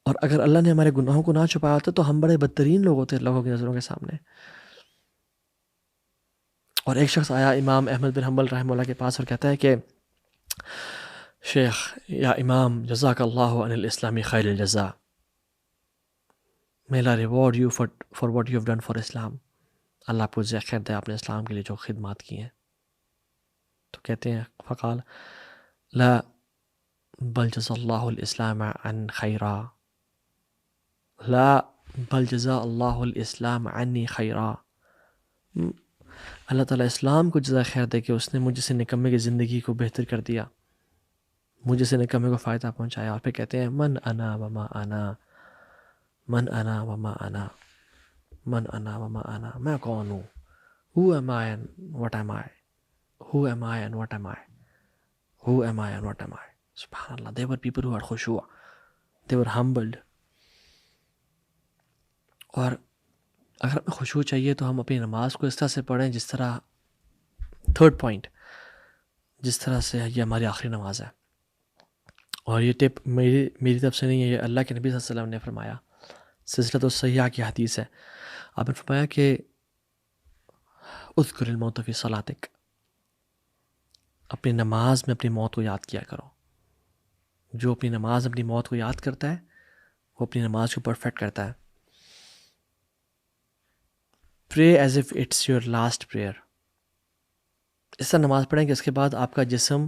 اور اگر اللہ نے ہمارے گناہوں کو نہ چھپایا ہوتا تو ہم بڑے بدترین لوگ ہوتے لوگوں کی نظروں کے سامنے. اور ایک شخص آیا امام احمد بن حنبل رحمہ اللہ کے پاس اور کہتا ہے کہ شیخ یا امام جزاک اللہ عن الاسلام خیر الجزا، may Allah reward you for what you have done for Islam. اللہ آپ کو خیر دے آپ نے اسلام کے لیے جو خدمات کی ہیں. تو کہتے ہیں فقال لا بل جزا اللہ الاسلام عن خیرا، لا بل جزا اللہ الاسلام عنی خیرا. اللہ تعالیٰ اسلام کو جزا خیر دے کہ اس نے مجھ سے نکمے کی زندگی کو بہتر کر دیا، مجھے سے نکمے کو فائدہ پہنچایا. اور پھر کہتے ہیں من انا وما انا، من انا وما انا، من انا وما انا، میں کون ہوں؟ who am I and what am I، who am I and what am I، who am I and what am I. سبحان اللہ. they were people who had خشوع، they were humbled. اور اگر ہمیں خشوع چاہیے تو ہم اپنی نماز کو اس طرح سے پڑھیں جس طرح، تھرڈ پوائنٹ، جس طرح سے یہ ہماری آخری نماز ہے. اور یہ ٹپ میری طرف سے نہیں ہے، یہ اللہ کے نبی صلی اللہ علیہ وسلم نے فرمایا، سلسلۃ الصحیحہ کی حدیث ہے. آپ نے فرمایا کہ اذکر الموت فی صلاتک، اپنی نماز میں اپنی موت کو یاد کیا کرو. جو اپنی نماز اپنی موت کو یاد کرتا ہے وہ اپنی نماز کو پرفیکٹ کرتا ہے. Pray as if it's your last prayer. اس طرح نماز پڑھیں کہ اس کے بعد آپ کا جسم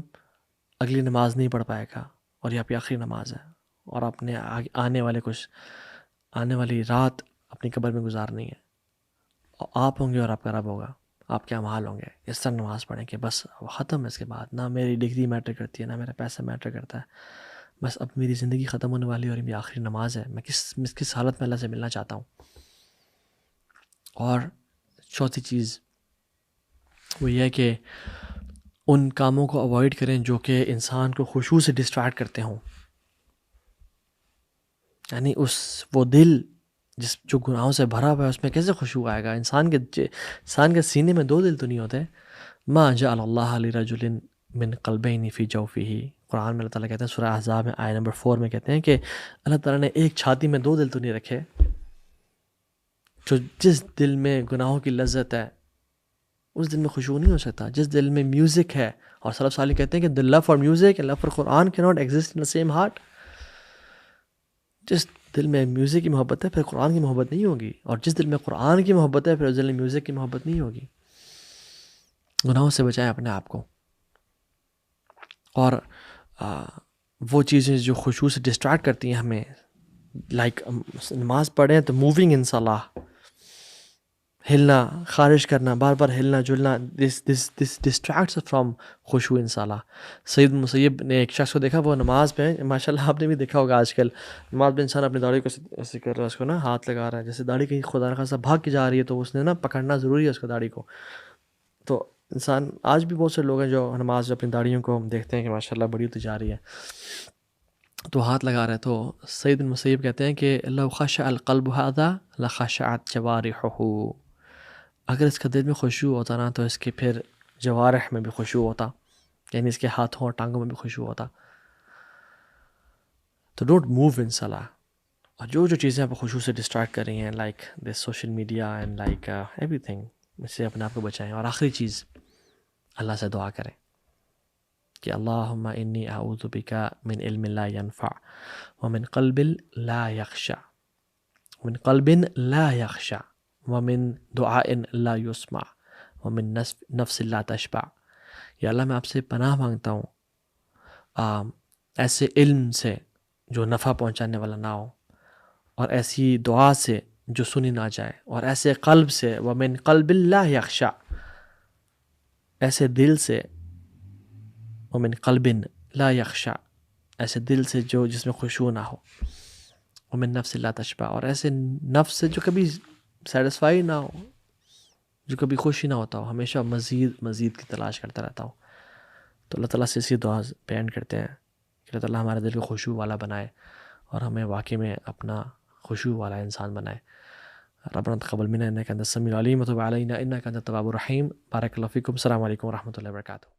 اگلی نماز نہیں پڑھ پائے گا اور یہ آپ کی آخری نماز ہے، اور آپ نے آنے والی رات اپنی قبر میں گزارنی ہے. اور آپ ہوں گے اور آپ کا رب ہوگا، آپ کے اعمال ہوں گے. اس طرح نماز پڑھیں کہ بس ختم ہے، اس کے بعد نہ میری ڈگری میٹر کرتی ہے، نہ میرا پیسہ میٹر کرتا ہے، بس اب میری زندگی ختم ہونے والی ہے اور میری آخری نماز ہے. میں کس حالت میں اللہ سے ملنا چاہتا ہوں. اور چوتھی چیز وہ یہ ہے کہ ان کاموں کو اوائڈ کریں جو کہ انسان کو خشوع سے ڈسٹریکٹ کرتے ہوں. یعنی وہ دل جو گناہوں سے بھرا ہوا ہے اس میں کیسے خشوع آئے گا؟ انسان کے سینے میں دو دل تو نہیں ہوتے. ما جعل اللہ لرجل من قلبین فی جوفہ، قرآن میں اللہ تعالیٰ کہتے ہیں سورہ احزاب میں آیت نمبر 4 میں کہتے ہیں کہ اللہ تعالیٰ نے ایک چھاتی میں دو دل تو نہیں رکھے. جس دل میں گناہوں کی لذت ہے اس دل میں خشوع نہیں ہو سکتا. جس دل میں میوزک ہے، اور سلف صالح کہتے ہیں کہ the love for music and love for Quran cannot exist in the same heart. جس دل میں میوزک کی محبت ہے پھر قرآن کی محبت نہیں ہوگی، اور جس دل میں قرآن کی محبت ہے پھر اس دل میں میوزک کی محبت نہیں ہوگی. گناہوں سے بچائیں اپنے آپ کو. اور وہ چیزیں جو خشوع سے ڈسٹریکٹ کرتی ہیں ہمیں، لائک نماز پڑھیں تو موونگ ان صلاح، ہلنا، خارش کرنا، بار بار ہلنا جلنا، دس ڈسٹریکٹس فرام خشوع ان صلاح. سعید مسیب نے ایک شخص کو دیکھا، وہ نماز پہ، ماشاء اللہ آپ نے بھی دیکھا ہوگا آج کل نماز میں انسان اپنی داڑھی کو ایسے کر رہا ہے، اس کو نا ہاتھ لگا رہا ہے، جیسے داڑھی کہیں خدا نخواستہ بھاگ کے جا رہی ہے تو اس نے نا پکڑنا ضروری ہے اس کو داڑھی کو. تو انسان آج بھی بہت سے لوگ ہیں جو نماز اپنی داڑھیوں کو ہم دیکھتے ہیں کہ ماشاء اللہ بڑی ہوتی جا رہی ہے تو ہاتھ لگا رہے. تو سعید بن مسیب کہتے ہیں کہ لو خشع القلب هذا لخشعت جوارحه، اگر اس کا دل میں خشوع ہوتا نا تو اس کے پھر جوارح میں بھی خشوع ہوتا، یعنی اس کے ہاتھوں اور ٹانگوں میں بھی خشوع ہوتا. تو ڈونٹ موو ان صلاح. اور جو چیزیں آپ خوشو سے ڈسٹریکٹ کر رہی ہیں like this social media and like ایوری تھنگ، اس سے اپنے آپ کو بچائیں. اور آخری چیز، اللہ سے دعا کریں کہ اللہم انی اعوذ بک من علم لا ینفع ومن قلب لا یخشع ومن قلب لا یخشع ومن دعاء لا یسمع ومن نفس لا تشبع. یا اللہ میں آپ سے پناہ مانگتا ہوں ایسے علم سے جو نفع پہنچانے والا نہ ہو، اور ایسی دعا سے جو سنی نہ جائے، اور ایسے قلب سے ومن قلب لا یخشع، ایسے دل سے ومن قلب لا یخشع، ایسے دل سے جو جس میں خشوع نہ ہو، ومن نفس لا تشبع، اور ایسے نفس سے جو کبھی سیٹسفائی نہ ہو، جو کبھی خوشی نہ ہوتا ہو، ہمیشہ مزید کی تلاش کرتا رہتا ہو. تو اللہ تعالیٰ سے اسی دعا بیان کرتے ہیں کہ اللہ تعالیٰ ہمارے دل کو خشوع والا بنائے اور ہمیں واقعی میں اپنا خشوع والا انسان بنائے. ربنا تقبل منا انك انت السميع العليم وتب علينا انك انت التواب الرحيم. بارك الله فيكم. السلام عليكم ورحمة الله وبركاته.